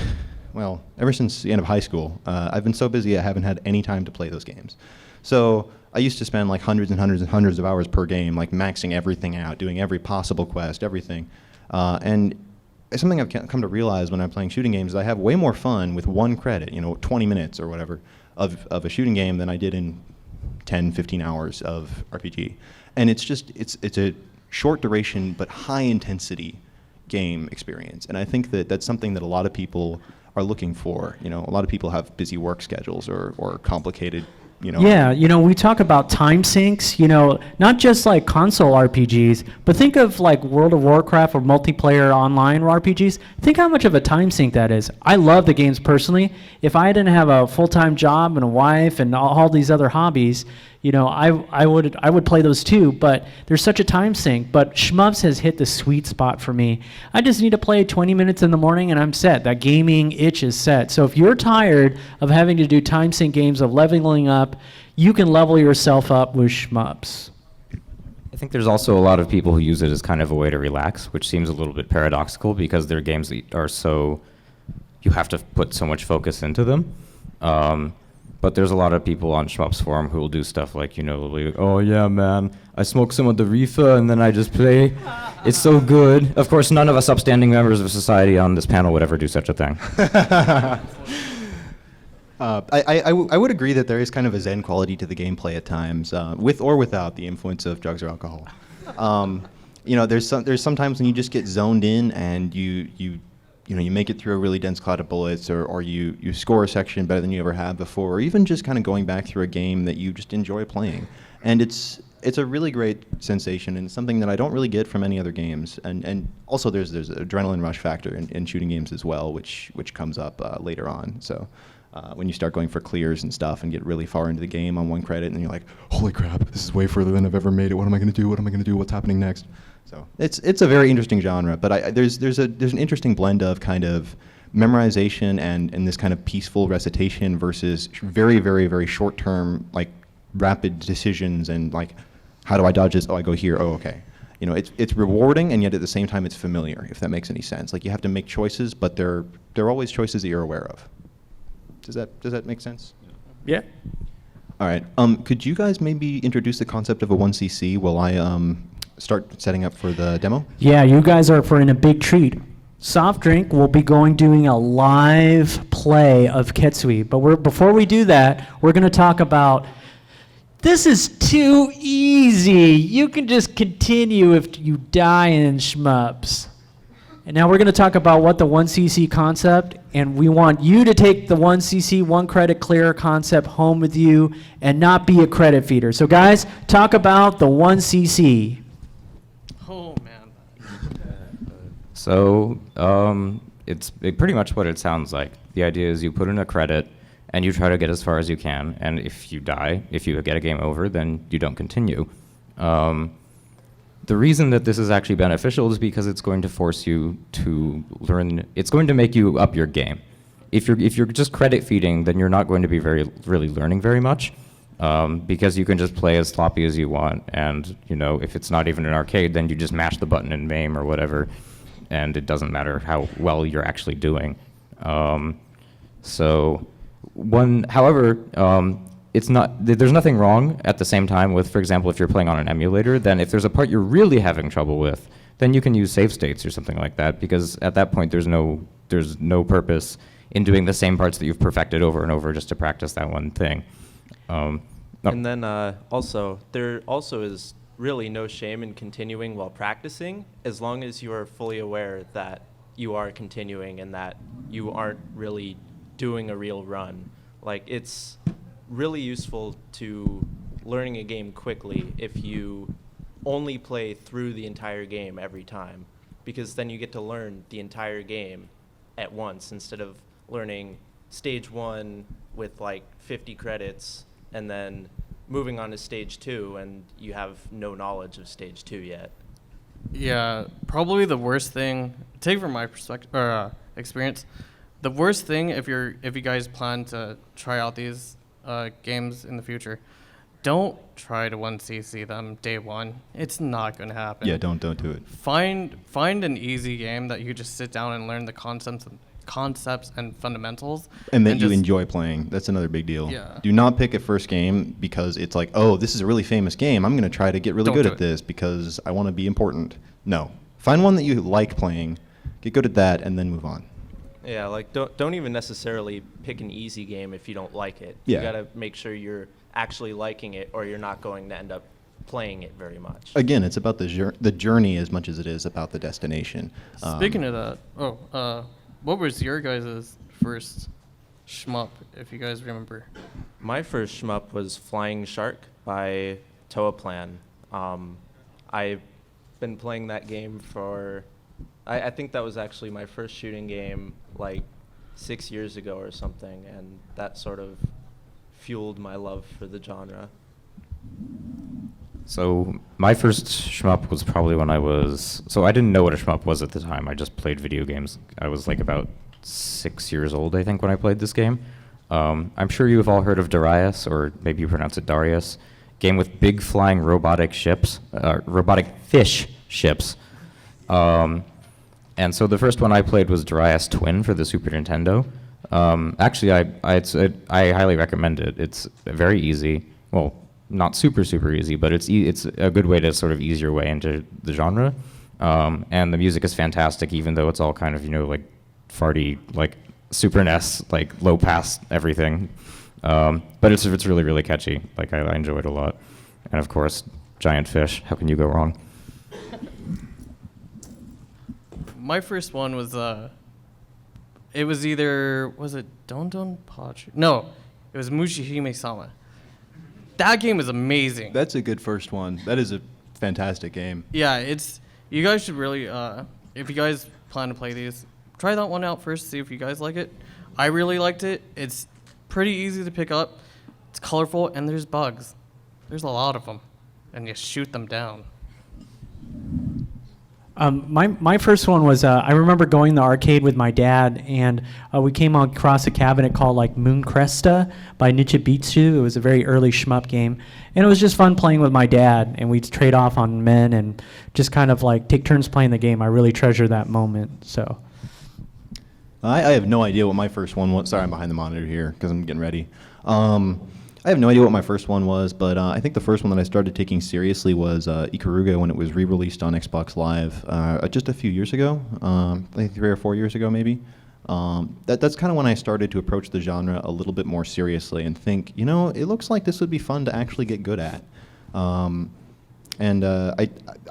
[SPEAKER 3] end of high school, I've been so busy I haven't had any time to play those games. So I used to spend like hundreds and hundreds and hundreds of hours per game, like maxing everything out, doing every possible quest, everything. And something I've come to realize when I'm playing shooting games is I have way more fun with 1 credit, 20 minutes or whatever, of a shooting game than I did in 10, 15 hours of RPG. And it's a short duration but high intensity game experience. And I think that that's something that a lot of people are looking for. A lot of people have busy work schedules or complicated,
[SPEAKER 2] Yeah, we talk about time sinks, not just like console RPGs, but think of like World of Warcraft or multiplayer online RPGs. Think how much of a time sink that is. I love the games personally. If I didn't have a full-time job and a wife and all these other hobbies, I would play those too, but there's such a time sink. But Shmups has hit the sweet spot for me. I just need to play 20 minutes in the morning and I'm set. That gaming itch is set. So if you're tired of having to do time sink games of leveling up, you can level yourself up with Shmups.
[SPEAKER 5] I think there's also a lot of people who use it as kind of a way to relax, which seems a little bit paradoxical because they're games that are you have to put so much focus into them. But there's a lot of people on Shmups forum who will do stuff like, like, oh yeah, man, I smoke some of the reefer and then I just play. It's so good. Of course, none of us upstanding members of society on this panel would ever do such a thing.
[SPEAKER 3] I would agree that there is kind of a zen quality to the gameplay at times, with or without the influence of drugs or alcohol. There's sometimes when you just get zoned in and you make it through a really dense cloud of bullets, or you score a section better than you ever have before, or even just kind of going back through a game that you just enjoy playing. And it's a really great sensation, and it's something that I don't really get from any other games. And also there's an adrenaline rush factor in shooting games as well, which comes up later on. So when you start going for clears and stuff and get really far into the game on one credit, and you're like, holy crap, this is way further than I've ever made it. What am I going to do? What am I going to do? What's happening next? So it's a very interesting genre, but there's an interesting blend of kind of memorization and this kind of peaceful recitation versus very, very, very short-term, like, rapid decisions and, like, how do I dodge this? Oh, I go here. Oh, okay. It's rewarding, and yet at the same time it's familiar, if that makes any sense. Like, you have to make choices, but they're always choices that you're aware of. Does that make sense?
[SPEAKER 2] Yeah.
[SPEAKER 3] All right. Could you guys maybe introduce the concept of a 1cc while I start setting up for the demo?
[SPEAKER 2] Yeah, you guys are in a big treat. Softdrink will be doing a live play of Ketsui, but before we do that, we're going to talk about, this is too easy. You can just continue if you die in Shmups. And now we're going to talk about what the 1cc concept, and we want you to take the 1cc, one credit clear concept home with you and not be a credit feeder. So guys, talk about the 1cc.
[SPEAKER 6] Oh, man.
[SPEAKER 5] So it's pretty much what it sounds like. The idea is you put in a credit and you try to get as far as you can, and if you die, if you get a game over, then you don't continue. The reason that this is actually beneficial is because it's going to force you to learn. It's going to make you up your game. If you're just credit feeding, then you're not going to be really learning very much, because you can just play as sloppy as you want, and if it's not even an arcade, then you just mash the button in MAME or whatever, and it doesn't matter how well you're actually doing. However, it's not. There's nothing wrong at the same time with, for example, if you're playing on an emulator, then if there's a part you're really having trouble with, then you can use save states or something like that, because at that point there's no purpose in doing the same parts that you've perfected over and over just to practice that one thing.
[SPEAKER 4] And then there also is really no shame in continuing while practicing, as long as you are fully aware that you are continuing and that you aren't really doing a real run. Like, it's really useful to learning a game quickly if you only play through the entire game every time, because then you get to learn the entire game at once instead of learning stage 1 with like 50 credits and then moving on to stage 2 and you have no knowledge of stage 2 yet.
[SPEAKER 6] Yeah, probably the worst thing, take from my perspective or experience, the worst thing if you guys plan to try out these games in the future, don't try to 1cc them day one. It's not going to happen.
[SPEAKER 3] Yeah, don't do it.
[SPEAKER 6] Find an easy game that you just sit down and learn the concepts and fundamentals.
[SPEAKER 3] And that you enjoy playing. That's another big deal.
[SPEAKER 6] Yeah.
[SPEAKER 3] Do not pick a first game because it's like, oh, this is a really famous game. I'm going to try to get really good at this because I want to be important. No. Find one that you like playing, get good at that, and then move on.
[SPEAKER 4] Yeah, like don't even necessarily pick an easy game if you don't like it.
[SPEAKER 3] Yeah.
[SPEAKER 4] You gotta make sure you're actually liking it, or you're not going to end up playing it very much.
[SPEAKER 3] Again, it's about the journey as much as it is about the destination.
[SPEAKER 6] Speaking of that, what was your guys' first shmup, if you guys remember?
[SPEAKER 4] My first shmup was Flying Shark by Touhou. I've been playing that game for, I think that was actually my first shooting game like 6 years ago or something, and that sort of fueled my love for the genre.
[SPEAKER 5] So my first shmup was probably when I didn't know what a shmup was at the time. I just played video games. I was like about 6 years old, I think, when I played this game. I'm sure you've all heard of Darius, or maybe you pronounce it Darius. Game with big flying robotic fish ships. And so the first one I played was Darius Twin for the Super Nintendo. Actually, I highly recommend it. It's very easy. Well, not super easy, but it's a good way to sort of ease your way into the genre. And the music is fantastic, even though it's all kind of like farty, like Super NES, like low pass everything. But it's really catchy. Like I enjoy it a lot. And of course, giant fish. How can you go wrong?
[SPEAKER 6] My first one was it was either, was it Don Don Pachi? No, it was Mushihime-sama. That game is amazing.
[SPEAKER 9] That's a good first one. That is a fantastic game.
[SPEAKER 6] Yeah, you guys should really, if you guys plan to play these, try that one out first, see if you guys like it. I really liked it. It's pretty easy to pick up. It's colorful, and there's bugs. There's a lot of them, and you shoot them down.
[SPEAKER 2] My first one was, I remember going to the arcade with my dad, and we came across a cabinet called like Moon Cresta by Nichibitsu. It was a very early shmup game, and it was just fun playing with my dad, and we'd trade off on men and just kind of like take turns playing the game. I really treasure that moment. So
[SPEAKER 3] I have no idea what my first one was. Sorry, I'm behind the monitor here because I'm getting ready. I have no idea what my first one was, but I think the first one that I started taking seriously was Ikaruga when it was re-released on Xbox Live just a few years ago, I think 3 or 4 years ago maybe. That's kind of when I started to approach the genre a little bit more seriously and think, it looks like this would be fun to actually get good at. I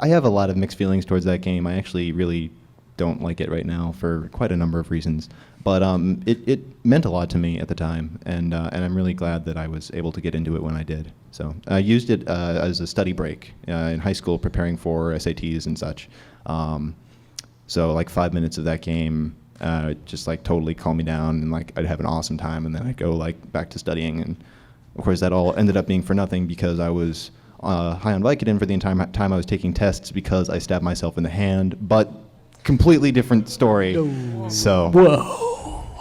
[SPEAKER 3] have a lot of mixed feelings towards that game. I actually really don't like it right now for quite a number of reasons. But it meant a lot to me at the time, and I'm really glad that I was able to get into it when I did. So I used it as a study break in high school, preparing for SATs and such. So like 5 minutes of that game just like totally calmed me down, and like I'd have an awesome time, and then I'd go like back to studying. And of course that all ended up being for nothing because I was high on Vicodin for the entire time I was taking tests because I stabbed myself in the hand. But completely different story.
[SPEAKER 2] Oh.
[SPEAKER 3] So.
[SPEAKER 2] Whoa.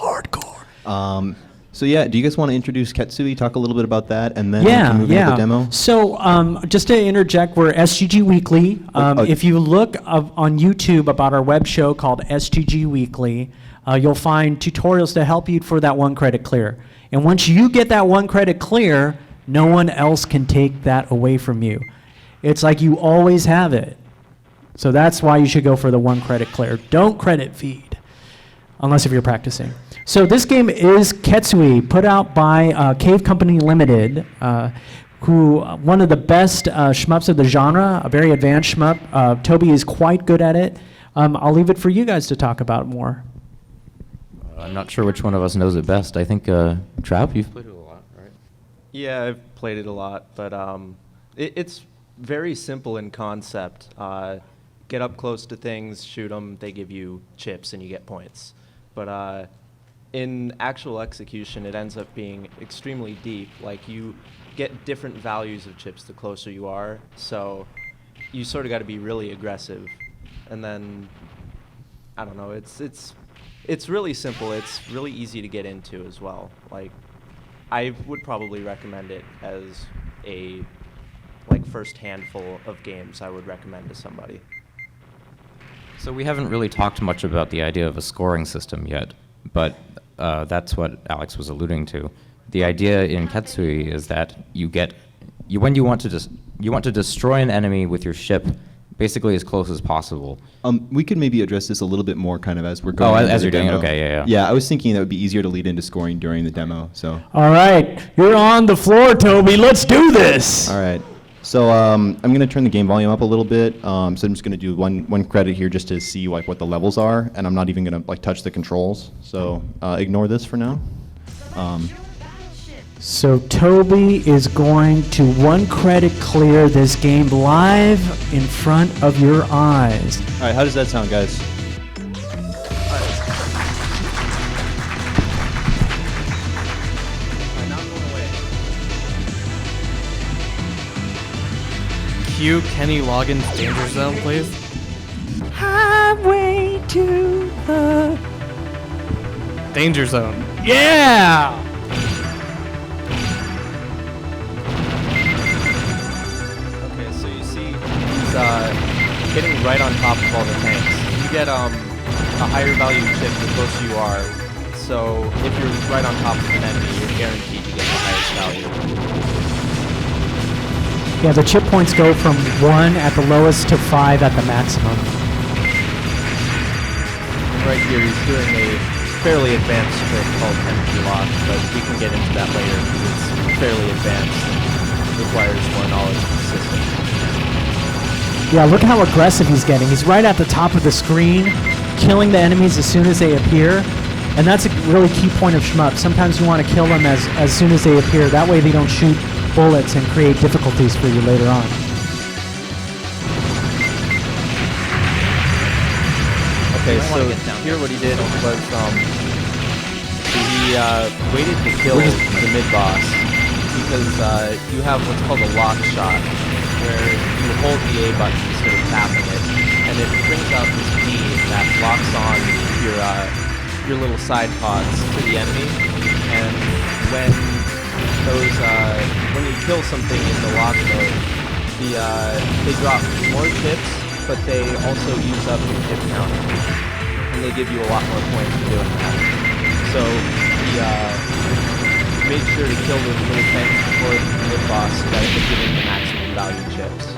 [SPEAKER 2] Hardcore.
[SPEAKER 3] So yeah, do you guys want to introduce Ketsui, talk a little bit about that, and then we can move into the demo?
[SPEAKER 2] So just to interject, we're STG Weekly. If you look on YouTube about our web show called STG Weekly, you'll find tutorials to help you for that 1 credit clear. And once you get that 1 credit clear, no one else can take that away from you. It's like you always have it. So that's why you should go for the 1 credit clear. Don't credit feed, unless if you're practicing. So this game is Ketsui, put out by Cave Company Limited, who one of the best shmups of the genre, a very advanced shmup. Toby is quite good at it. I'll leave it for you guys to talk about more.
[SPEAKER 5] I'm not sure which one of us knows it best. I think, Trap, you've played it a lot, right?
[SPEAKER 4] Yeah, I've played it a lot, but it's very simple in concept. Get up close to things, shoot them, they give you chips and you get points. But in actual execution, it ends up being extremely deep. Like, you get different values of chips the closer you are, so you sort of got to be really aggressive. And then, I don't know, it's really simple. It's really easy to get into as well. Like, I would probably recommend it as a first handful of games I would recommend to somebody.
[SPEAKER 5] So we haven't really talked much about the idea of a scoring system yet, but that's what Alex was alluding to. The idea in Ketsui is that when you want to destroy an enemy with your ship, basically as close as possible.
[SPEAKER 3] We could maybe address this a little bit more kind of as we're going.
[SPEAKER 5] Oh,
[SPEAKER 3] into
[SPEAKER 5] as
[SPEAKER 3] the
[SPEAKER 5] you're doing it,
[SPEAKER 3] demo.
[SPEAKER 5] okay, yeah.
[SPEAKER 3] Yeah, I was thinking that would be easier to lead into scoring during the demo. So.
[SPEAKER 2] All right, you're on the floor, Toby. Let's do this.
[SPEAKER 3] All right. So I'm going to turn the game volume up a little bit. So I'm just going to do one credit here just to see like what the levels are, and I'm not even going to like touch the controls. So ignore this for now.
[SPEAKER 2] So Toby is going to 1 credit clear this game live in front of your eyes.
[SPEAKER 3] All right, how does that sound, guys?
[SPEAKER 6] Cue Kenny Loggins' Danger Zone, please.
[SPEAKER 2] Highway to the
[SPEAKER 6] Danger Zone.
[SPEAKER 2] Yeah!
[SPEAKER 4] Okay, so you see he's hitting right on top of all the tanks. You get a higher value chip the closer you are. So So if you're right on top of an enemy, you're guaranteed to get the highest value.
[SPEAKER 2] Yeah, the chip points go from 1 at the lowest to 5 at the maximum.
[SPEAKER 4] Right here, he's doing a fairly advanced trick called empty lock, but we can get into that later because it's fairly advanced and requires more knowledge of the system.
[SPEAKER 2] Yeah, look how aggressive he's getting. He's right at the top of the screen, killing the enemies as soon as they appear. And that's a really key point of Shmup. Sometimes you want to kill them as soon as they appear. That way they don't shoot bullets and create difficulties for you later on.
[SPEAKER 4] Okay, so here what he did was he waited to kill the mid-boss because you have what's called a lock shot, where you hold the A button instead of tapping it, and it brings out this beam that locks on your little side pods to the enemy, and when you kill something in the lock mode, they drop more chips, but they also use up your chip counter, and they give you a lot more points for doing that. So he made sure to kill those little tanks before the mid-boss so that it could give him the maximum value chips.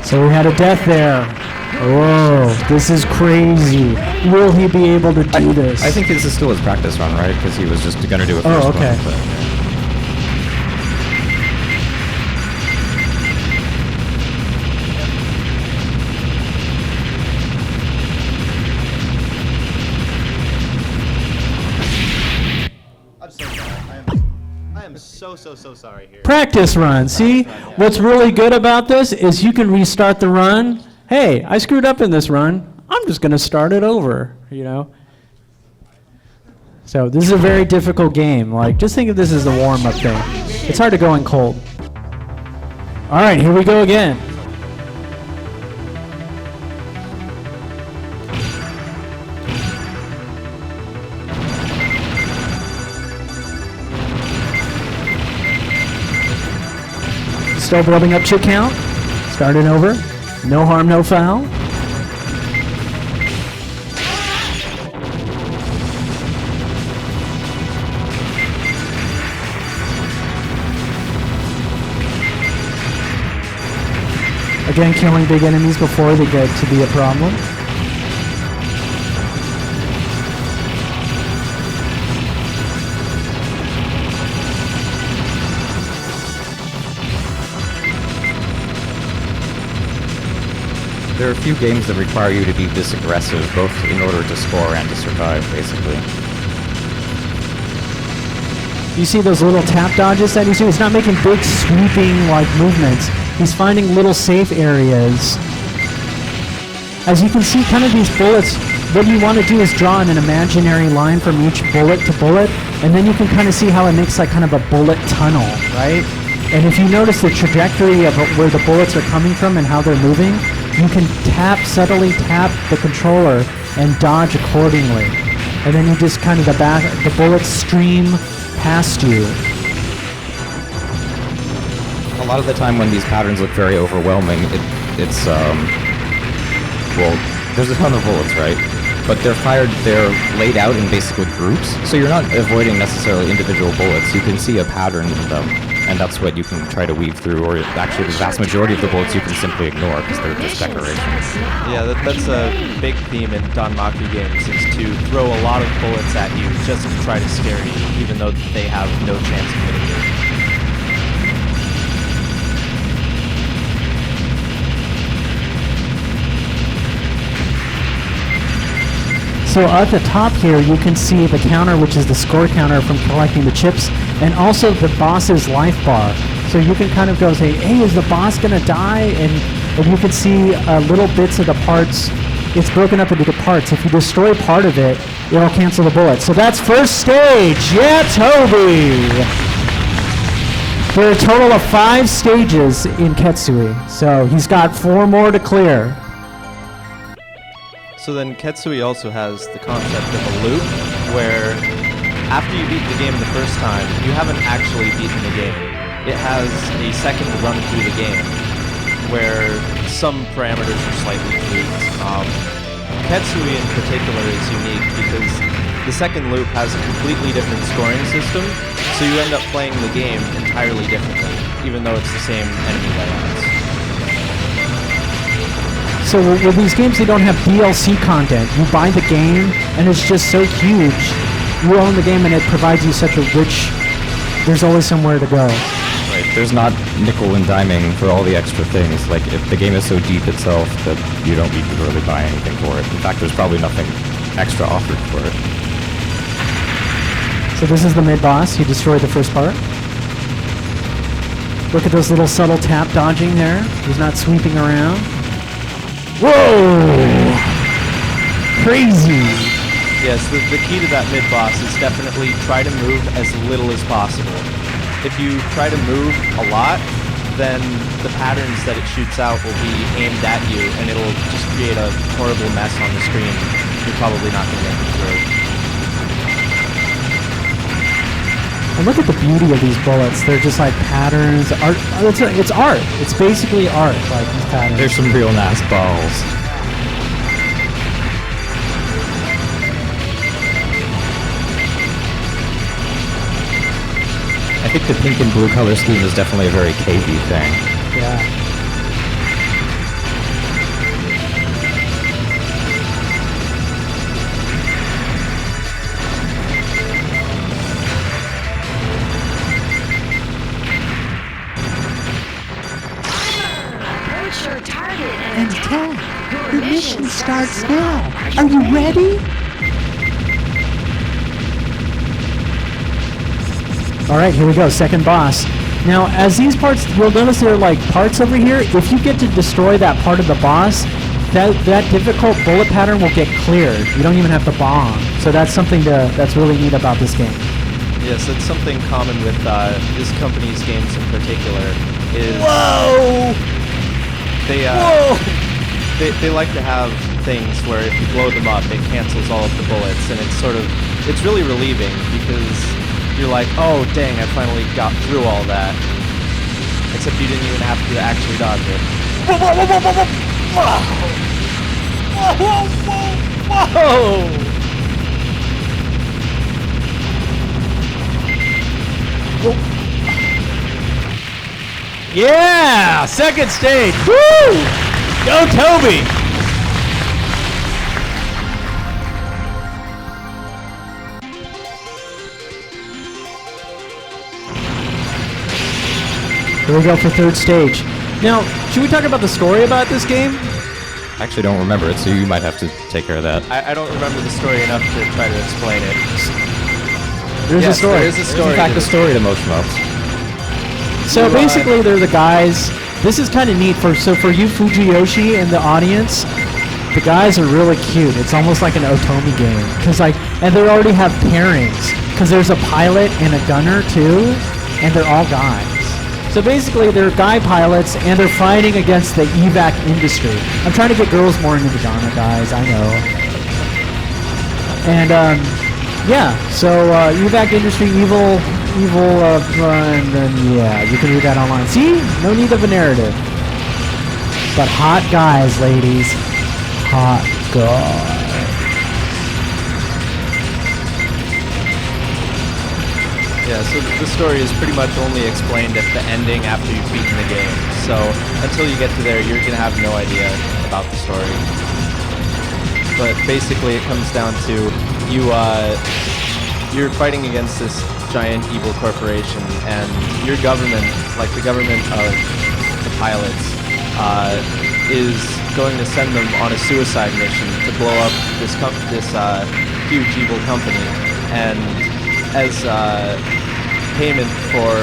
[SPEAKER 2] So we had a death there. Whoa, this is crazy. Will he be able to do this?
[SPEAKER 5] I think this is still his practice run, right? Because he was just going to do it first.
[SPEAKER 2] Oh, okay.
[SPEAKER 5] One,
[SPEAKER 3] I'm so sorry. I am so sorry here.
[SPEAKER 2] Practice run. See, what's really good about this is you can restart the run. Hey, I screwed up in this run. I'm just going to start it over, you know? So this is a very difficult game. Like, just think of this as the warm-up thing. It's hard to go in cold. All right, here we go again. Still building up chip count. Starting over. No harm, no foul. Again, killing big enemies before they get to be a problem.
[SPEAKER 5] There are a few games that require you to be this aggressive, both in order to score and to survive, basically.
[SPEAKER 2] You see those little tap dodges that he's doing? He's not making big sweeping like movements. He's finding little safe areas. As you can see, kind of these bullets, what you want to do is draw an imaginary line from each bullet to bullet, and then you can kind of see how it makes like kind of a bullet tunnel, right? And if you notice the trajectory of where the bullets are coming from and how they're moving, you can subtly tap the controller and dodge accordingly. And then you just kind of the bullets stream past you.
[SPEAKER 5] A lot of the time when these patterns look very overwhelming, it's well, there's a ton of bullets, right? But they're laid out in basically groups, so you're not avoiding necessarily individual bullets. You can see a pattern in them, and that's what you can try to weave through, or actually the vast majority of the bullets you can simply ignore because they're just decorations.
[SPEAKER 4] Yeah, that's a big theme in Danmaku games, is to throw a lot of bullets at you just to try to scare you, even though they have no chance of hitting you.
[SPEAKER 2] So at the top here, you can see the counter, which is the score counter from collecting the chips, and also the boss's life bar. So you can kind of go say, hey, is the boss going to die? And you can see little bits of the parts. It's broken up into the parts. If you destroy part of it, it'll cancel the bullet. So that's first stage. Yeah, Toby! There are a total of 5 stages in Ketsui. So he's got 4 more to clear.
[SPEAKER 4] So then Ketsui also has the concept of a loop, where after you beat the game the first time, you haven't actually beaten the game. It has a second run through the game, where some parameters are slightly tweaked. Ketsui in particular is unique because the second loop has a completely different scoring system, so you end up playing the game entirely differently, even though it's the same enemy layouts.
[SPEAKER 2] So with these games, they don't have DLC content. You buy the game, and it's just so huge. You own the game, and it provides you such a rich... There's always somewhere to go.
[SPEAKER 5] Right. There's not nickel and diming for all the extra things. Like, if the game is so deep itself that you don't need to really buy anything for it. In fact, there's probably nothing extra offered for it.
[SPEAKER 2] So this is the mid-boss. He destroyed the first part. Look at those little subtle tap dodging there. He's not sweeping around. Whoa! Crazy!
[SPEAKER 4] Yes, the key to that mid-boss is definitely try to move as little as possible. If you try to move a lot, then the patterns that it shoots out will be aimed at you, and it'll just create a horrible mess on the screen. You're probably not going to make it through.
[SPEAKER 2] And look at the beauty of these bullets. They're just like patterns. Art. It's art. It's basically art, like these patterns.
[SPEAKER 5] There's some real nice balls. I think the pink and blue color scheme is definitely a very KV thing.
[SPEAKER 2] Yeah.
[SPEAKER 10] Approach your target
[SPEAKER 11] And attack. Your mission starts now. Are you ready?
[SPEAKER 2] All right, here we go. Second boss. Now, as these parts, you'll notice there are like parts over here. If you get to destroy that part of the boss, that difficult bullet pattern will get cleared. You don't even have to bomb. So that's something that's really neat about this game.
[SPEAKER 4] Yes, it's something common with this company's games in particular. Is
[SPEAKER 2] Whoa!
[SPEAKER 4] They like to have things where if you blow them up, it cancels all of the bullets, and it's really relieving because you're like, oh dang, I finally got through all that. Except you didn't even have to actually dodge it.
[SPEAKER 2] Yeah! Second stage! Woo! Go Toby! Here we go for third stage. Now, should we talk about the story about this game?
[SPEAKER 5] I actually don't remember it, so you might have to take care of that.
[SPEAKER 4] I don't remember the story enough to try to explain it.
[SPEAKER 2] There's a story.
[SPEAKER 4] There's a story.
[SPEAKER 5] In fact, the story to most Shmups.
[SPEAKER 2] So basically, they're the guys. This is kind of neat for you Fujiyoshi in the audience. The guys are really cute. It's almost like an Otomi game, and they already have pairings because there's a pilot and a gunner too, and they're all guys. So basically, they're guy pilots, and they're fighting against the evac industry. I'm trying to get girls more into the genre, guys. I know. And yeah, so evac industry, evil, and then yeah, you can read that online. See, no need of a narrative. But hot guys, ladies, hot guys.
[SPEAKER 4] Yeah, so the story is pretty much only explained at the ending after you've beaten the game. So until you get to there, you're gonna have no idea about the story. But basically, it comes down to you're fighting against this giant evil corporation, and your government, like the government of the pilots, is going to send them on a suicide mission to blow up this huge evil company. And as payment for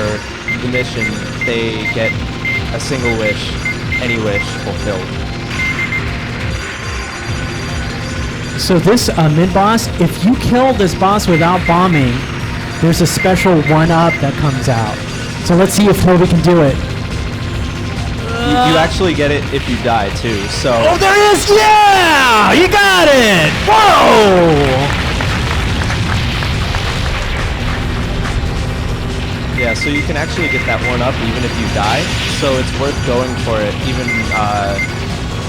[SPEAKER 4] the mission, they get a single wish, any wish, fulfilled.
[SPEAKER 2] So this mid-boss, if you kill this boss without bombing, there's a special 1-up that comes out. So let's see if Toby can do it.
[SPEAKER 4] You actually get it if you die too, so...
[SPEAKER 2] Oh, there is! Yeah! You got it! Whoa!
[SPEAKER 4] Yeah, so you can actually get that 1-up even if you die, so it's worth going for it even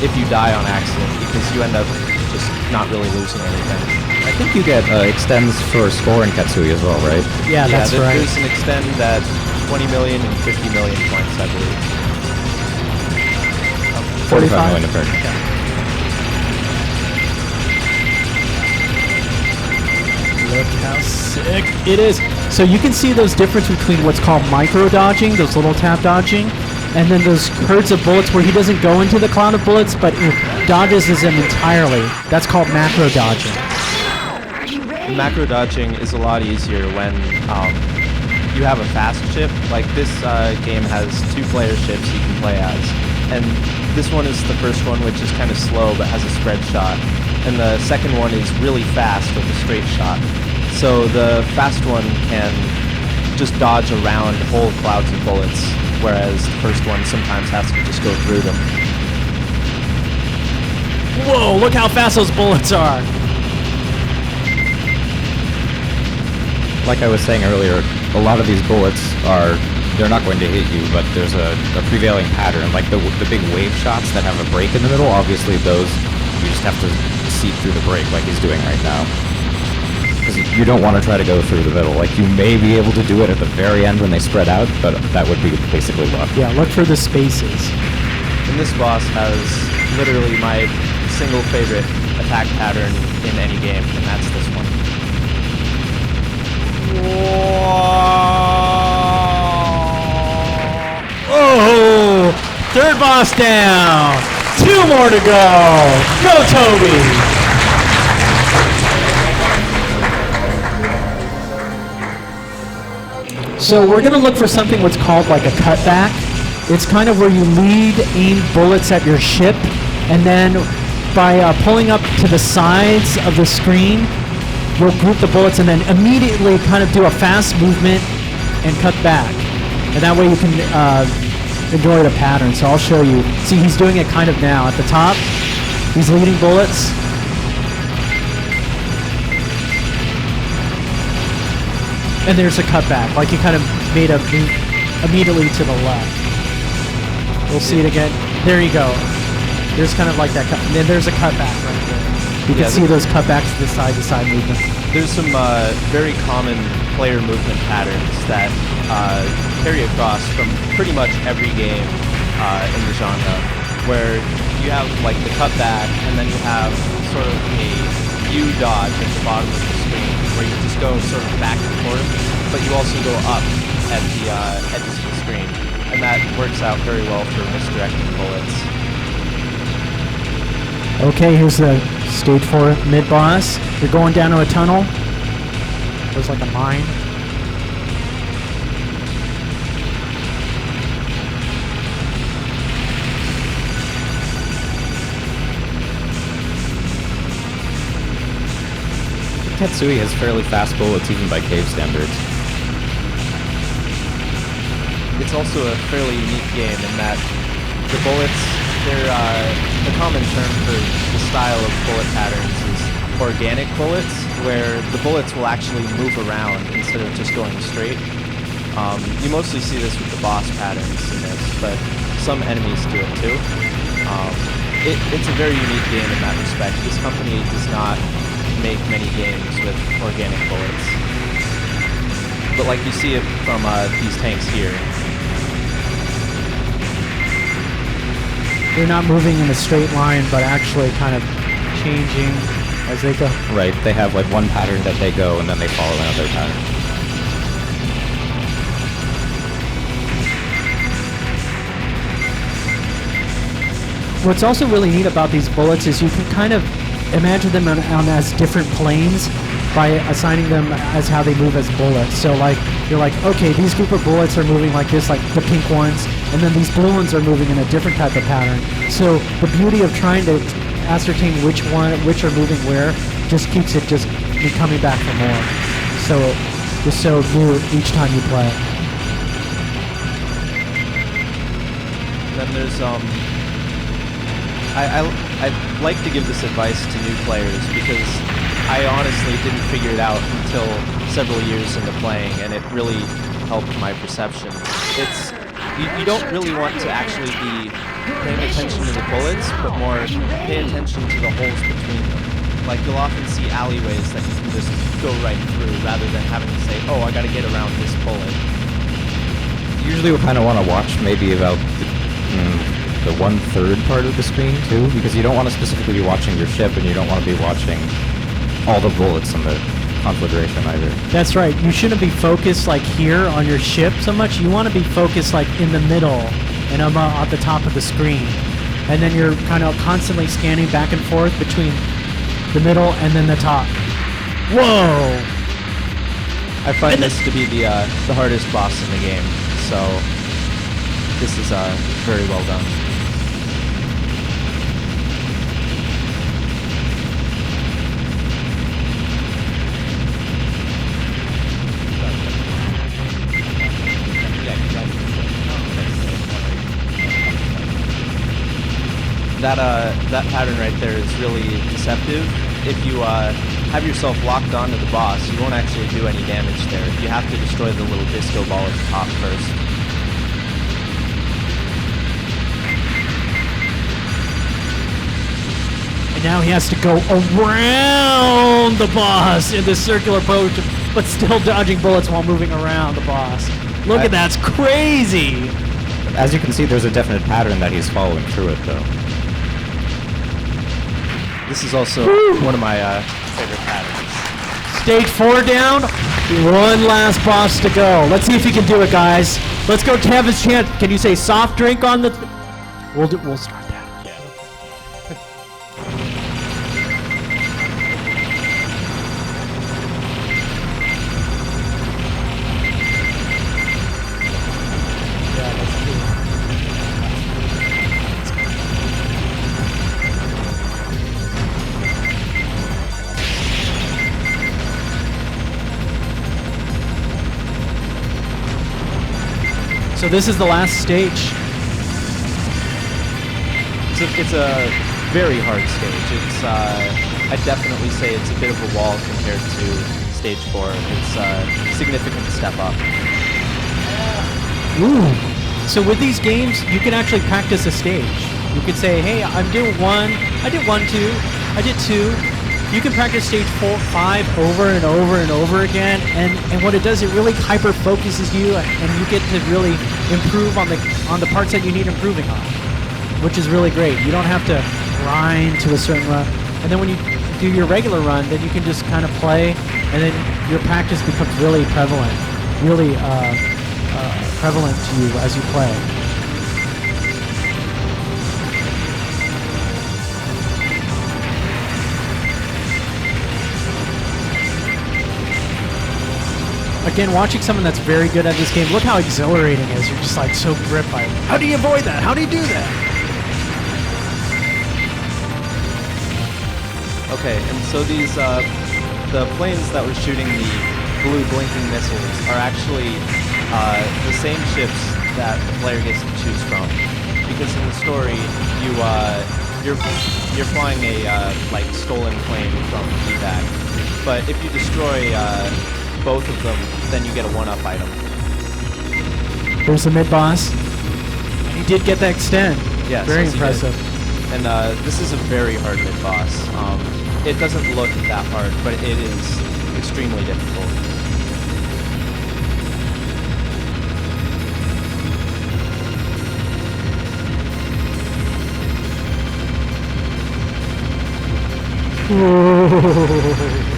[SPEAKER 4] if you die on accident, because you end up just not really losing anything.
[SPEAKER 5] I think you get extends for score in Ketsui as well, right?
[SPEAKER 2] Yeah, that's right.
[SPEAKER 4] There's an extend at 20 million and 50 million points, I believe.
[SPEAKER 5] 45 million to purchase.
[SPEAKER 2] Look how sick it is. So you can see those difference between what's called micro dodging, those little tap dodging, and then those herds of bullets where he doesn't go into the cloud of bullets, but it dodges them entirely. That's called macro dodging.
[SPEAKER 4] Macro dodging is a lot easier when you have a fast ship. Like this game has 2-player ships you can play as, and this one is the first one, which is kind of slow but has a spread shot, and the second one is really fast with a straight shot. So the fast one can just dodge around whole clouds of bullets, whereas the first one sometimes has to just go through them.
[SPEAKER 2] Whoa, look how fast those bullets are.
[SPEAKER 5] Like I was saying earlier, a lot of these bullets they're not going to hit you, but there's a prevailing pattern. Like the big wave shots that have a break in the middle, obviously those, you just have to seep through the break like he's doing right now. Because you don't want to try to go through the middle. Like you may be able to do it at the very end when they spread out, but that would be basically luck.
[SPEAKER 2] Yeah, look for the spaces.
[SPEAKER 4] And this boss has literally my single favorite attack pattern in any game, and that's this one.
[SPEAKER 2] Oh, third boss down. 2 more to go. Go, Toby. So we're going to look for something what's called like a cutback. It's kind of where you lead aimed bullets at your ship, and then by pulling up to the sides of the screen, you'll group the bullets and then immediately kind of do a fast movement and cut back. And that way you can enjoy the pattern. So I'll show you. See, he's doing it kind of now. At the top, he's leading bullets. And there's a cutback, like he kind of made a move immediately to the left. We'll see it again. There you go. There's kind of like that cut, and then there's a cutback right there. You can see those cutbacks to side movement.
[SPEAKER 4] There's some very common player movement patterns that carry across from pretty much every game in the genre, where you have like the cutback, and then you have sort of a U dodge at the bottom of the screen, where you just go sort of back and forth, but you also go up at the edges of the screen, and that works out very well for misdirecting bullets.
[SPEAKER 2] Okay, here's the stage 4 mid-boss. You're going down to a tunnel. There's like a mine.
[SPEAKER 5] Ketsui has fairly fast bullets even by cave standards.
[SPEAKER 4] It's also a fairly unique game in that the bullets, they're the common term for the style of bullet patterns is organic bullets, where the bullets will actually move around instead of just going straight. You mostly see this with the boss patterns in this, but some enemies do it too. It's a very unique game in that respect. This company does not make many games with organic bullets. But like you see it from these tanks here.
[SPEAKER 2] They're not moving in a straight line, but actually kind of changing as they go.
[SPEAKER 5] Right, they have like one pattern that they go, and then they follow another pattern.
[SPEAKER 2] What's also really neat about these bullets is you can kind of imagine them on as different planes by assigning them as how they move as bullets. So like, you're like, okay, these group of bullets are moving like this, like the pink ones, and then these blue ones are moving in a different type of pattern. So the beauty of trying to ascertain which are moving where just keeps it just coming back for more. So just so new each time you play.
[SPEAKER 4] Then there's I'd like to give this advice to new players because I honestly didn't figure it out until several years into playing, and it really helped my perception. It's you don't really want to actually be paying attention to the bullets, but more pay attention to the holes between them. Like you'll often see alleyways that you can just go right through rather than having to say, oh, I got to get around this bullet.
[SPEAKER 5] Usually you'll kind of want to watch maybe about the 1/3 part of the screen too, because you don't want to specifically be watching your ship and you don't want to be watching all the bullets in the conflagration either.
[SPEAKER 2] That's right. You shouldn't be focused like here on your ship so much. You want to be focused like in the middle and at the top of the screen. And then you're kind of constantly scanning back and forth between the middle and then the top. Whoa!
[SPEAKER 4] I find this to be the hardest boss in the game, so this is very well done. That pattern right there is really deceptive. If you have yourself locked onto the boss, you won't actually do any damage there. You have to destroy the little disco ball at the top first.
[SPEAKER 2] And now he has to go around the boss in this circular potion, but still dodging bullets while moving around the boss. Look at that, it's crazy!
[SPEAKER 5] As you can see, there's a definite pattern that he's following through it, though.
[SPEAKER 4] This is also one of my favorite patterns.
[SPEAKER 2] Stage 4 down, one last boss to go. Let's see if he can do it, guys. Let's go have his chance. Can you say soft drink on the... We'll start that. So this is the last stage.
[SPEAKER 4] It's a very hard stage. It's I definitely say it's a bit of a wall compared to stage 4. It's a significant step up.
[SPEAKER 2] Ooh. So with these games, you can actually practice a stage. You could say, hey, I'm doing 1, I did 1, 2, I did 2. You can practice stage 4, 5 over and over and over again, and what it does, it really hyper focuses you, and you get to really improve on the parts that you need improving on, which is really great. You don't have to grind to a certain run, and then when you do your regular run, then you can just kind of play, and then your practice becomes really prevalent, really prevalent to you as you play. Again, watching someone that's very good at this game, look how exhilarating it is. You're just like so gripped by it. How do you avoid that? How do you do that?
[SPEAKER 4] Okay, and so these, the planes that were shooting the blue blinking missiles are actually the same ships that the player gets to choose from. Because in the story, you're flying a like stolen plane from evac. But if you destroy both of them, then you get a 1-up item.
[SPEAKER 2] There's the mid-boss. He did get the extend.
[SPEAKER 4] Yes,
[SPEAKER 2] very
[SPEAKER 4] yes,
[SPEAKER 2] impressive.
[SPEAKER 4] And this is a very hard mid-boss. It doesn't look that hard, but it is extremely difficult.
[SPEAKER 2] Whoa.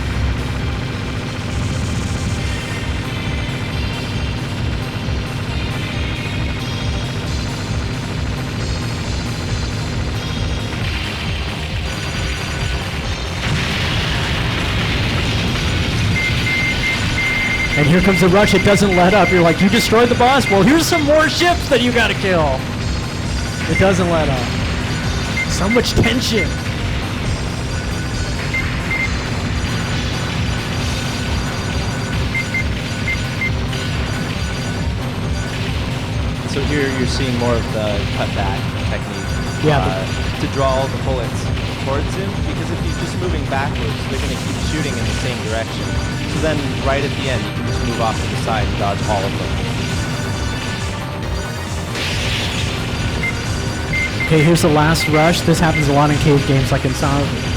[SPEAKER 2] And here comes the rush, it doesn't let up. You're like, you destroyed the boss? Well, here's some more ships that you gotta kill. It doesn't let up. So much tension.
[SPEAKER 4] So here you're seeing more of the cutback technique.
[SPEAKER 2] Yeah.
[SPEAKER 4] To draw all the bullets towards him, because if he's just moving backwards, they're going to keep shooting in the same direction. So then, right at the end, you can just move off to the side and dodge all of them.
[SPEAKER 2] Okay, here's the last rush. This happens a lot in cave games, like in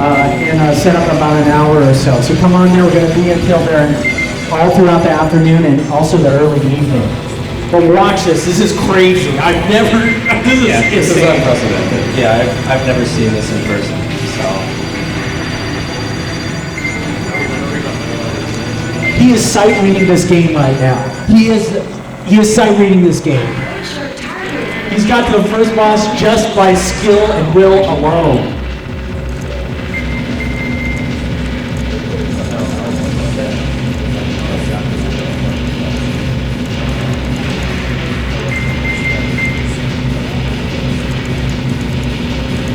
[SPEAKER 2] and set up about an hour or so. So come on there, we're going to be until there all throughout the afternoon and also the early evening. But watch this is crazy. I've never,
[SPEAKER 10] This is unprecedented. Yeah, I've never seen this in person, so.
[SPEAKER 2] He is sight reading this game right now. He is sight reading this game. He's got to the first boss just by skill and will alone.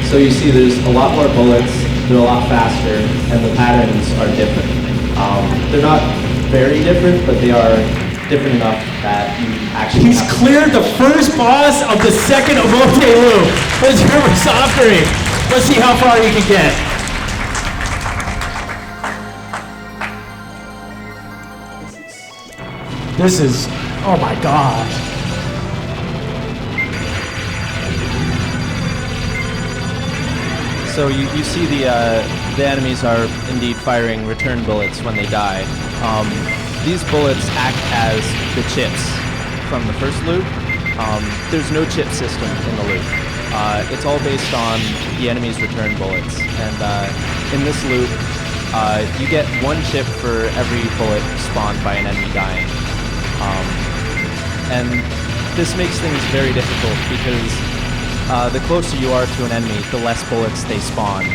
[SPEAKER 10] So you see there's a lot more bullets, they're a lot faster, and the patterns are different. They're not very different, but they are different enough that you actually
[SPEAKER 2] He's cleared the first boss of the second Omote loop. Let's hear for Softdrink. Let's see how far you can get. This is, oh my gosh.
[SPEAKER 4] So you see the enemies are indeed firing return bullets when they die. These bullets act as the chips from the first loop. There's no chip system in the loop. It's all based on the enemy's return bullets. And in this loop, you get one chip for every bullet spawned by an enemy dying. And this makes things very difficult because the closer you are to an enemy, the less bullets they spawn.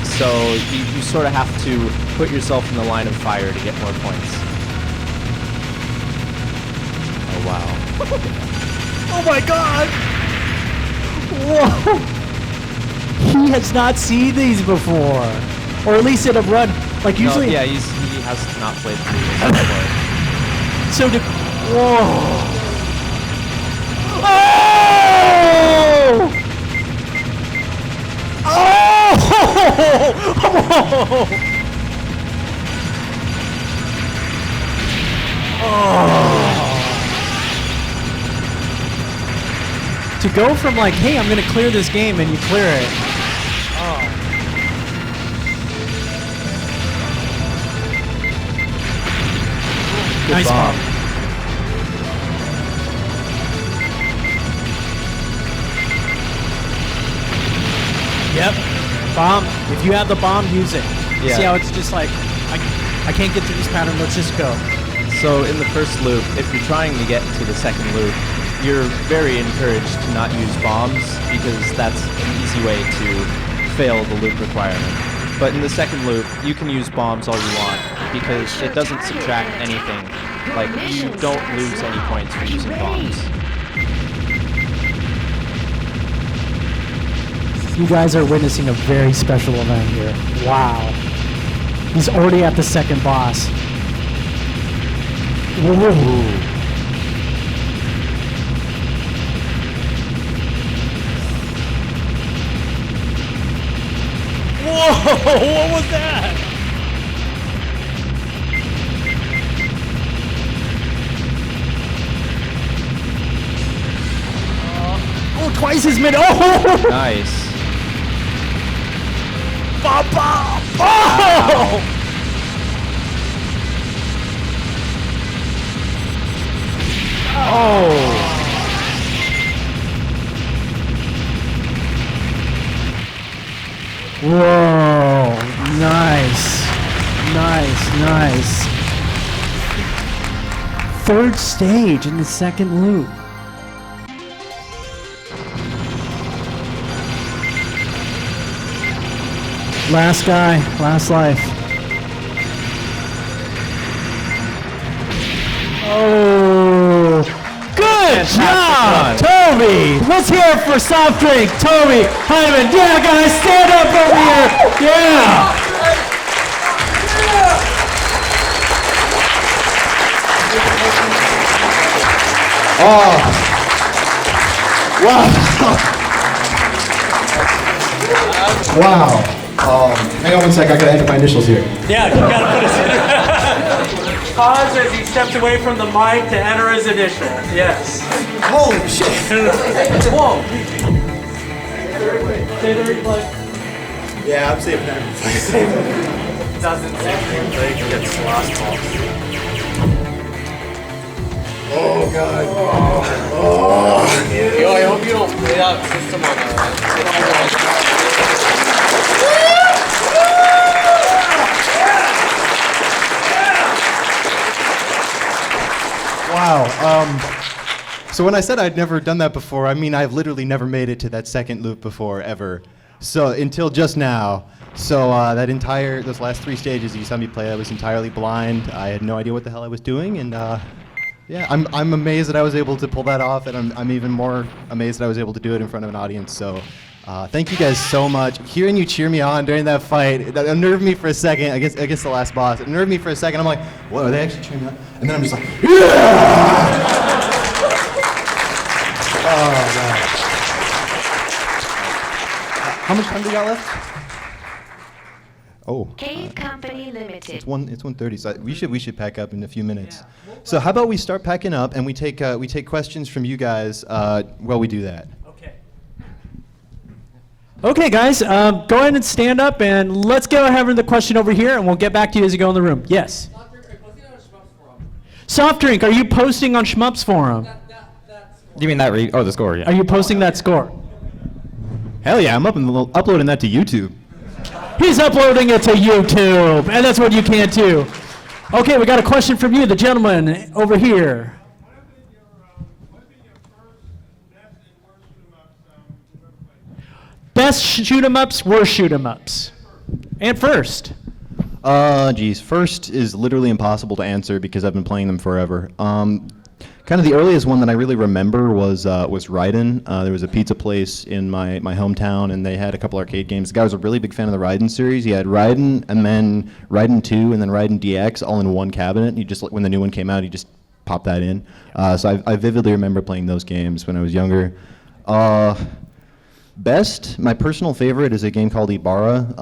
[SPEAKER 4] So you sort of have to put yourself in the line of fire to get more points. Oh wow.
[SPEAKER 2] Oh my god! Whoa! He has not seen these before. Or at least in a run. Like usually.
[SPEAKER 4] No, yeah, he has not played through this before.
[SPEAKER 2] So whoa! Oh! To go from like, hey, I'm gonna clear this game, and you clear it. Oh. Nice bomb. Yep. Bomb. If you have the bomb, use it.
[SPEAKER 4] Yeah.
[SPEAKER 2] See how it's just like, I can't get through this pattern, let's just go.
[SPEAKER 4] So in the first loop, if you're trying to get to the second loop, you're very encouraged to not use bombs because that's an easy way to fail the loop requirement. But in the second loop, you can use bombs all you want because it doesn't subtract anything. Like, you don't lose any points for using bombs.
[SPEAKER 2] You guys are witnessing a very special event here. Wow. He's already at the second boss. Whoa. Whoa, what was that? Oh, twice as many. Oh!
[SPEAKER 4] Nice.
[SPEAKER 2] Ba, ba, oh! Oh! Whoa! Nice, nice, nice. Third stage in the second loop. Last guy, last life. Oh, good job, Toby. Let's hear it for Softdrink, Toby, Hyman. Yeah, guys, stand up over here. Yeah.
[SPEAKER 9] Oh. Wow. Wow. Hang on one sec, I gotta enter my initials here.
[SPEAKER 2] Yeah, you gotta put his pause as he steps away from the mic to enter his initial. Yes.
[SPEAKER 9] Holy shit.
[SPEAKER 2] Whoa. Stay there, like.
[SPEAKER 9] Yeah, I'm saving that.
[SPEAKER 6] Doesn't say he gets lost balls.
[SPEAKER 9] Oh god. Oh.
[SPEAKER 6] Yo, I hope you don't play out system on
[SPEAKER 9] Wow. So when I said I'd never done that before, I mean I've literally never made it to that second loop before, ever. So until just now. So those last 3 stages you saw me play, I was entirely blind. I had no idea what the hell I was doing, and yeah, I'm amazed that I was able to pull that off, and I'm even more amazed that I was able to do it in front of an audience. So thank you guys so much. Hearing you cheer me on during that fight, that unnerved me for a second against the last boss. It unnerved me for a second. I'm like, what, are they actually cheering me on? And then I'm just like, yeah! Oh, man. How much time do we got left? Oh.
[SPEAKER 12] Cave Company Limited.
[SPEAKER 9] It's 1:30, so we should pack up in a few minutes. So how about we start packing up and we take questions from you guys while we do that.
[SPEAKER 2] Okay, guys, go ahead and stand up, and let's go have the question over here, and we'll get back to you as you go in the room. Yes? Softdrink, are you posting on Shmups forum?
[SPEAKER 5] You mean that the score, yeah.
[SPEAKER 2] Are you posting that score?
[SPEAKER 9] Hell yeah, I'm uploading that to YouTube.
[SPEAKER 2] He's uploading it to YouTube, and that's what you can't do. Okay, we got a question from you, the gentleman over here. Best shoot 'em ups, worst shoot 'em ups. And first.
[SPEAKER 9] Geez, first is literally impossible to answer because I've been playing them forever. Kind of the earliest one that I really remember was Raiden. There was a pizza place in my hometown, and they had a couple arcade games. The guy was a really big fan of the Raiden series. He had Raiden, and then Raiden 2, and then Raiden DX all in one cabinet. You just, when the new one came out, he just popped that in. So I vividly remember playing those games when I was younger. Best, my personal favorite is a game called Ibarra.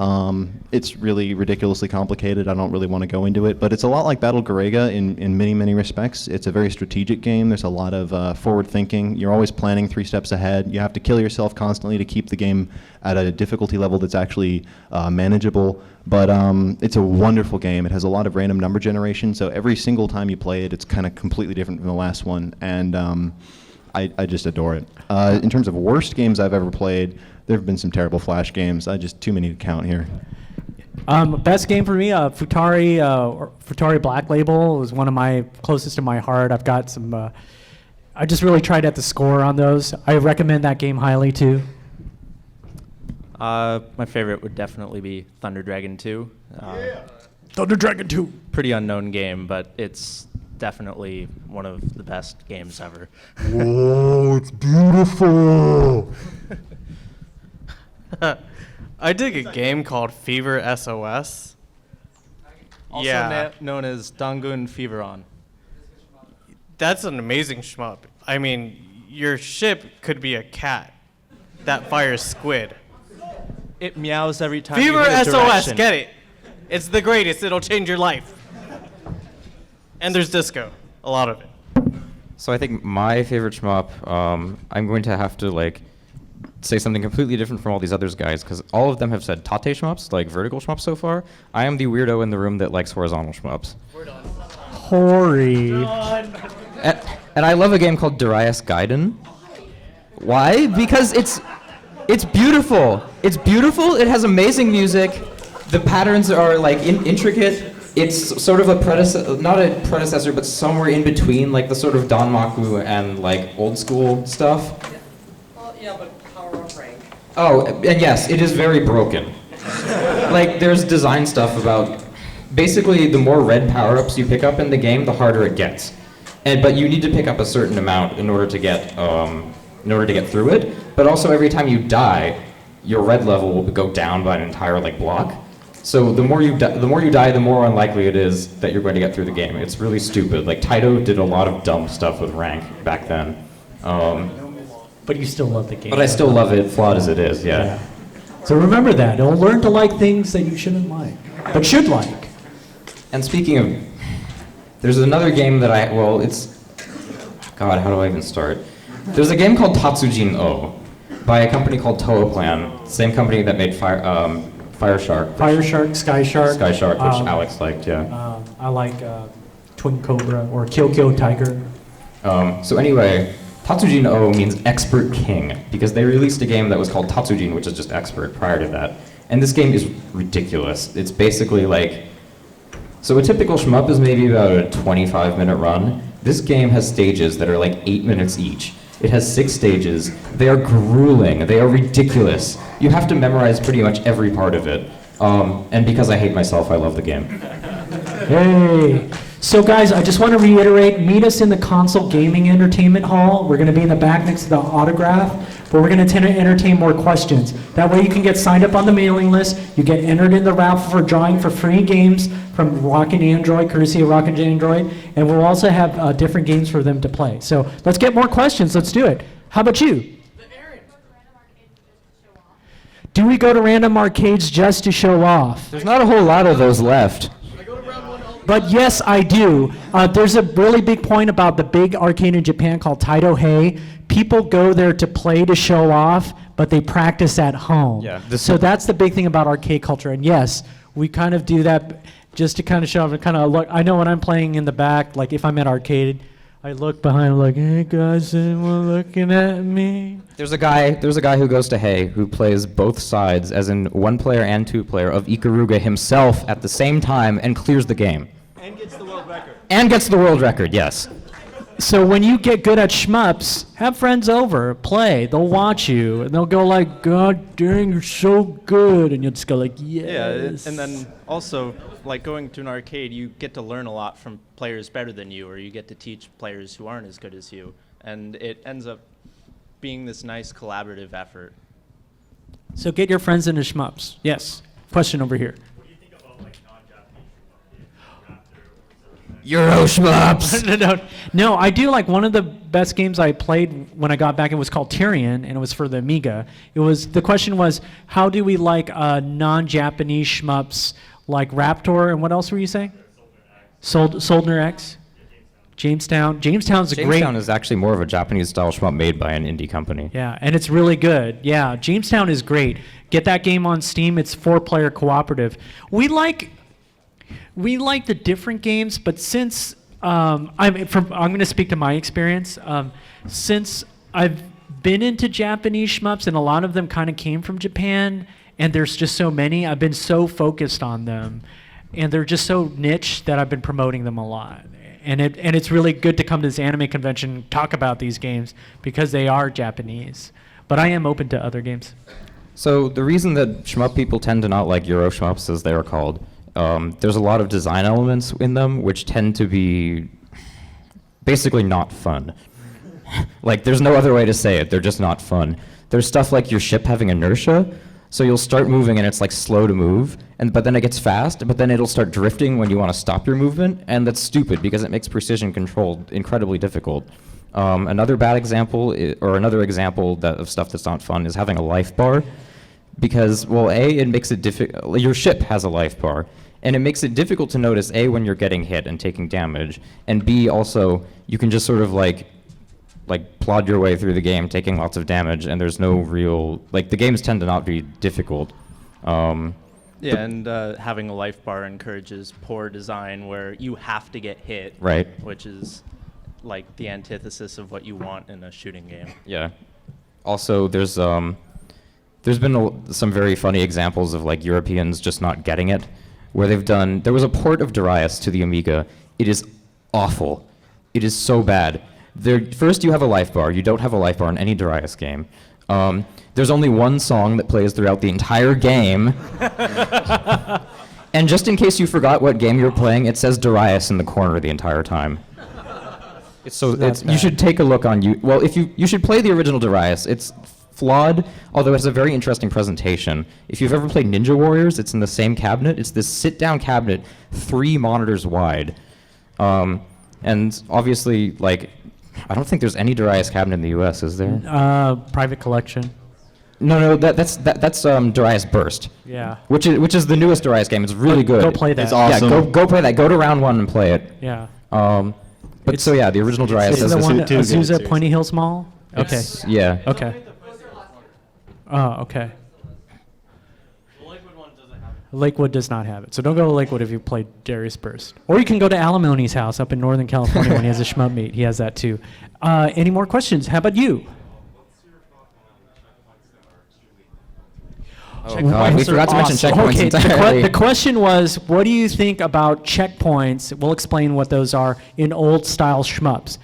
[SPEAKER 9] It's really ridiculously complicated. I don't really want to go into it, but it's a lot like Battle Garega in many, many respects. It's a very strategic game. There's a lot of forward thinking. You're always planning 3 steps ahead. You have to kill yourself constantly to keep the game at a difficulty level that's actually manageable. But it's a wonderful game. It has a lot of random number generation, so every single time you play it, it's kind of completely different from the last one. And I just adore it. In terms of worst games I've ever played, there have been some terrible Flash games. Too many to count here.
[SPEAKER 2] Best game for me, Futari Black Label was one of my closest to my heart. I've got some. I just really tried at the score on those. I recommend that game highly too.
[SPEAKER 4] My favorite would definitely be Thunder Dragon 2.
[SPEAKER 2] Thunder Dragon 2.
[SPEAKER 4] Pretty unknown game, but it's definitely one of the best games ever.
[SPEAKER 9] Whoa, it's beautiful.
[SPEAKER 6] I dig a game called Fever SOS.
[SPEAKER 4] Also known as Dangun Feveron.
[SPEAKER 6] That's an amazing shmup. I mean, your ship could be a cat that fires squid.
[SPEAKER 4] It meows every time
[SPEAKER 6] Fever
[SPEAKER 4] you hit a
[SPEAKER 6] SOS,
[SPEAKER 4] direction.
[SPEAKER 6] get it. It's the greatest. It'll change your life. And there's disco, a lot of it.
[SPEAKER 5] So I think my favorite shmup, I'm going to have to say something completely different from all these others guys, because all of them have said tate shmups, like vertical shmups so far. I am the weirdo in the room that likes horizontal shmups.
[SPEAKER 6] We're done.
[SPEAKER 2] Hori.
[SPEAKER 5] And I love a game called Darius Gaiden. Why? Because it's beautiful. It's beautiful. It has amazing music. The patterns are intricate. It's sort of a not a predecessor, but somewhere in between, the sort of Danmaku and old school stuff.
[SPEAKER 13] Well, yeah, but power up rank.
[SPEAKER 5] Oh, and yes, it is very broken. There's design stuff about basically the more red power-ups you pick up in the game, the harder it gets. But you need to pick up a certain amount in order to get through it. But also every time you die, your red level will go down by an entire block. So the more you die, the more unlikely it is that you're going to get through the game. It's really stupid. Taito did a lot of dumb stuff with rank back then.
[SPEAKER 2] But you still love the game.
[SPEAKER 5] But I still love it, flawed as it is, yeah.
[SPEAKER 2] So remember that. Don't learn to like things that you shouldn't like, but should like.
[SPEAKER 5] And speaking of, there's another game that God, how do I even start? There's a game called Tatsujin O by a company called Touhou Plan, same company that made Fire Shark.
[SPEAKER 2] Fire Shark, Sky Shark.
[SPEAKER 5] Sky Shark, which Alex liked, yeah.
[SPEAKER 2] I like Twin Cobra or Kyokyo Tiger.
[SPEAKER 5] So anyway, Tatsujin O means expert king, because they released a game that was called Tatsujin, which is just expert prior to that. And this game is ridiculous. It's basically like, so a typical shmup is maybe about a 25-minute run. This game has stages that are like 8 minutes each. It has 6 stages. They are grueling. They are ridiculous. You have to memorize pretty much every part of it. And because I hate myself, I love the game.
[SPEAKER 2] Hey. So guys, I just want to reiterate, meet us in the console gaming entertainment hall. We're going to be in the back next to the autograph, but we're going to entertain more questions. That way you can get signed up on the mailing list. You get entered in the raffle for drawing for free games from Rockin' Android, courtesy of Rockin' Android, and we'll also have different games for them to play. So let's get more questions. Let's do it. How about you? Do we go to random arcades just to show off?
[SPEAKER 5] There's not a whole lot of those left.
[SPEAKER 2] But yes, I do. There's a really big point about the big arcade in Japan called Touhou. People go there to play to show off, but they practice at home.
[SPEAKER 5] Yeah,
[SPEAKER 2] So that's the big thing about arcade culture. And yes, we kind of do that just to kind of show off and kind of look. I know when I'm playing in the back, like if I'm at arcade, I look behind like, hey guys, anyone looking at me?
[SPEAKER 5] There's a guy who goes to Hey who plays both sides, as in 1-player and 2-player, of Ikaruga himself at the same time and clears the game.
[SPEAKER 1] And gets the world record.
[SPEAKER 5] And gets the world record, yes.
[SPEAKER 2] So when you get good at shmups, have friends over, play. They'll watch you, and they'll go like, God dang, you're so good. And you'll just go like, yes.
[SPEAKER 4] Yeah, and then also, like going to an arcade, you get to learn a lot from players better than you, or you get to teach players who aren't as good as you. And it ends up being this nice collaborative effort.
[SPEAKER 2] So get your friends into shmups. Yes. Question over here.
[SPEAKER 5] Euro shmups.
[SPEAKER 2] No, I do like one of the best games I played when I got back. It was called Tyrion, and it was for the Amiga. The question was, how do we like non-Japanese shmups like Raptor, and what else were you saying? Soldner X. Jamestown. Jamestown's a great.
[SPEAKER 5] Jamestown is actually more of a Japanese style shmup made by an indie company.
[SPEAKER 2] Yeah, and it's really good. Yeah, Jamestown is great. Get that game on Steam. It's 4-player cooperative. We like the different games, but since I'm going to speak to my experience. Since I've been into Japanese shmups, and a lot of them kind of came from Japan, and there's just so many, I've been so focused on them, and they're just so niche that I've been promoting them a lot. And it's really good to come to this anime convention and talk about these games because they are Japanese. But I am open to other games.
[SPEAKER 5] So the reason that shmup people tend to not like Euro shmups, as they are called, there's a lot of design elements in them which tend to be basically not fun. Like, there's no other way to say it. They're just not fun. There's stuff like your ship having inertia, so you'll start moving and it's like slow to move, but then it gets fast, but then it'll start drifting when you want to stop your movement, and that's stupid because it makes precision control incredibly difficult. Another example of stuff that's not fun is having a life bar, because, well, A, it makes it difficult. Your ship has a life bar, and it makes it difficult to notice, A, when you're getting hit and taking damage, and B, also, you can just sort of like plod your way through the game, taking lots of damage, and there's no real, the games tend to not be difficult.
[SPEAKER 4] Yeah, and having a life bar encourages poor design where you have to get hit,
[SPEAKER 5] right?
[SPEAKER 4] Which is like the antithesis of what you want in a shooting game.
[SPEAKER 5] Yeah. Also, there's been some very funny examples of Europeans just not getting it, where there was a port of Darius to the Amiga. It is awful. It is so bad. First, you have a life bar. You don't have a life bar in any Darius game. There's only one song that plays throughout the entire game. And just in case you forgot what game you're playing, it says Darius in the corner the entire time. You should take a look on you. Well, you should play the original Darius. It's flawed, although it has a very interesting presentation. If you've ever played Ninja Warriors, it's in the same cabinet. It's this sit-down cabinet, 3 monitors wide. And obviously, I don't think there's any Darius cabinet in the U.S., is there?
[SPEAKER 2] Private collection.
[SPEAKER 5] No, that's Darius Burst.
[SPEAKER 2] Yeah.
[SPEAKER 5] Which is the newest Darius game. It's really good.
[SPEAKER 2] Go play that.
[SPEAKER 5] It's awesome. Yeah, go play that. Go to round 1 and play it.
[SPEAKER 2] Yeah.
[SPEAKER 5] The original Darius
[SPEAKER 2] is
[SPEAKER 5] the
[SPEAKER 2] one Azusa Pointy Hills Mall. Okay.
[SPEAKER 5] Yeah.
[SPEAKER 2] Okay. Oh, okay.
[SPEAKER 6] The liquid one doesn't
[SPEAKER 2] Lakewood does not have it. So don't go to Lakewood if you play Darius Burst. Or you can go to Alimony's house up in Northern California when he has a shmup meet. He has that too. Any more questions? How about you?
[SPEAKER 5] We forgot to mention checkpoints
[SPEAKER 2] Okay,
[SPEAKER 5] entirely.
[SPEAKER 2] the question was, what do you think about checkpoints? We'll explain what those are in old-style shmups.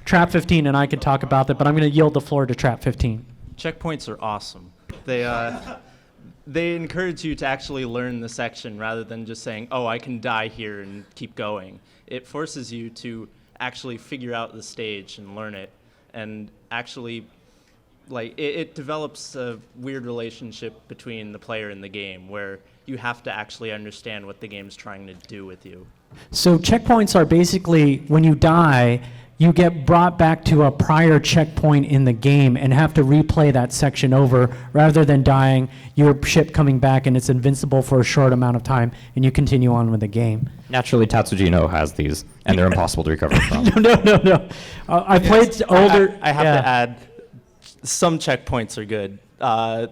[SPEAKER 2] Trap 15 and I can talk about that, but I'm going to yield the floor to Trap 15.
[SPEAKER 4] Checkpoints are awesome. They encourage you to actually learn the section rather than just saying, oh, I can die here and keep going. It forces you to actually figure out the stage and learn it. And actually, like, it develops a weird relationship between the player and the game where you have to actually understand what the game's trying to do with you.
[SPEAKER 2] So checkpoints are basically, when you die, you get brought back to a prior checkpoint in the game and have to replay that section over rather than dying, your ship coming back and it's invincible for a short amount of time and you continue on with the game.
[SPEAKER 5] Naturally, Tatsujino has these, and they're impossible to recover from.
[SPEAKER 2] No. I played older.
[SPEAKER 4] I have to add, some checkpoints are good.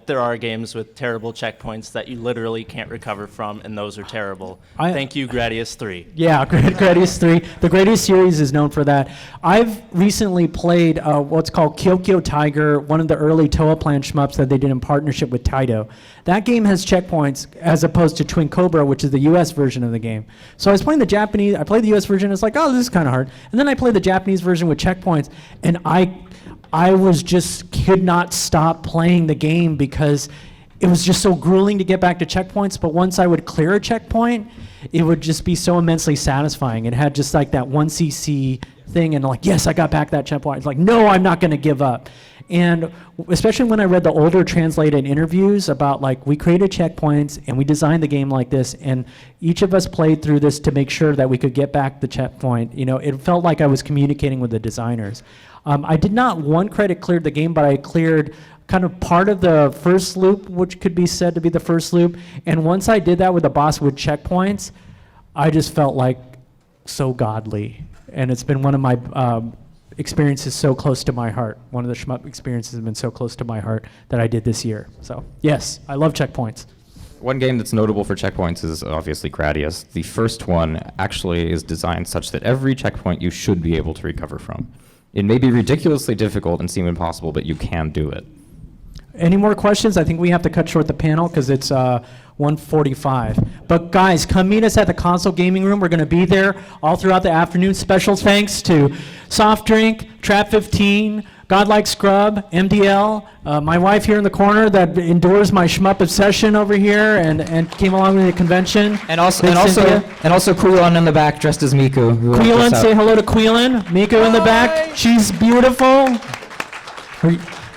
[SPEAKER 4] There are games with terrible checkpoints that you literally can't recover from, and those are terrible. Thank you, Gradius 3.
[SPEAKER 2] Yeah, Gradius 3. The Gradius series is known for that. I've recently played what's called Kyokyo Tiger, one of the early Touhou Plan shmups that they did in partnership with Taito. That game has checkpoints as opposed to Twin Cobra, which is the US version of the game. So I was playing the Japanese, I played the US version, it's like, oh, this is kind of hard. And then I played the Japanese version with checkpoints, and I was just could not stop playing the game because it was just so grueling to get back to checkpoints. But once I would clear a checkpoint, it would just be so immensely satisfying. It had just like that 1cc thing, and like, yes, I got back that checkpoint. It's like, no, I'm not going to give up. And especially when I read the older translated interviews about like, we created checkpoints and we designed the game like this, and each of us played through this to make sure that we could get back the checkpoint. You know, it felt like I was communicating with the designers. I did not one credit cleared the game, but I cleared kind of part of the first loop, which could be said to be the first loop. And once I did that with the boss with checkpoints, I just felt like so godly. And it's been one of my experiences so close to my heart. One of the shmup experiences has been so close to my heart that I did this year. So yes, I love checkpoints.
[SPEAKER 5] One game that's notable for checkpoints is obviously Gradius. The first one actually is designed such that every checkpoint you should be able to recover from. It may be ridiculously difficult and seem impossible, but you can do it.
[SPEAKER 2] Any more questions? I think we have to cut short the panel because it's 1:45. But guys, come meet us at the console gaming room. We're going to be there all throughout the afternoon. Special thanks to Softdrink, Trap 15, Godlike Scrub, MDL, my wife here in the corner that endures my shmup obsession over here and came along with the convention.
[SPEAKER 5] And also Quilon in the back dressed as Miku.
[SPEAKER 2] Quilon, say hello to Quilon. Miku in the back. She's beautiful.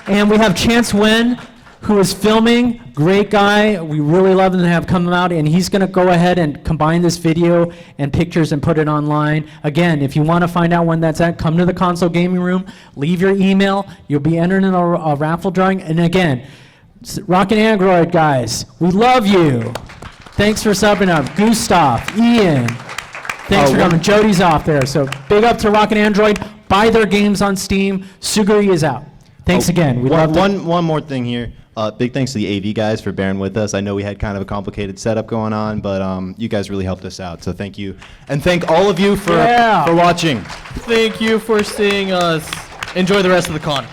[SPEAKER 2] And we have Chance Wen, who is filming. Great guy. We really love him to have come out, and he's going to go ahead and combine this video and pictures and put it online. Again, if you want to find out when that's at, come to the console gaming room, leave your email. You'll be entered in a raffle drawing. And again, Rockin' Android guys, we love you. Thanks for subbing up. Gustav, Ian, thanks for coming. Jody's off there. So big up to Rockin' Android. Buy their games on Steam. Suguri is out. Thanks again. We love
[SPEAKER 9] one more thing here. Big thanks to the AV guys for bearing with us. I know we had kind of a complicated setup going on, but you guys really helped us out. So thank you. And thank all of you for watching.
[SPEAKER 6] Thank you for seeing us. Enjoy the rest of the con.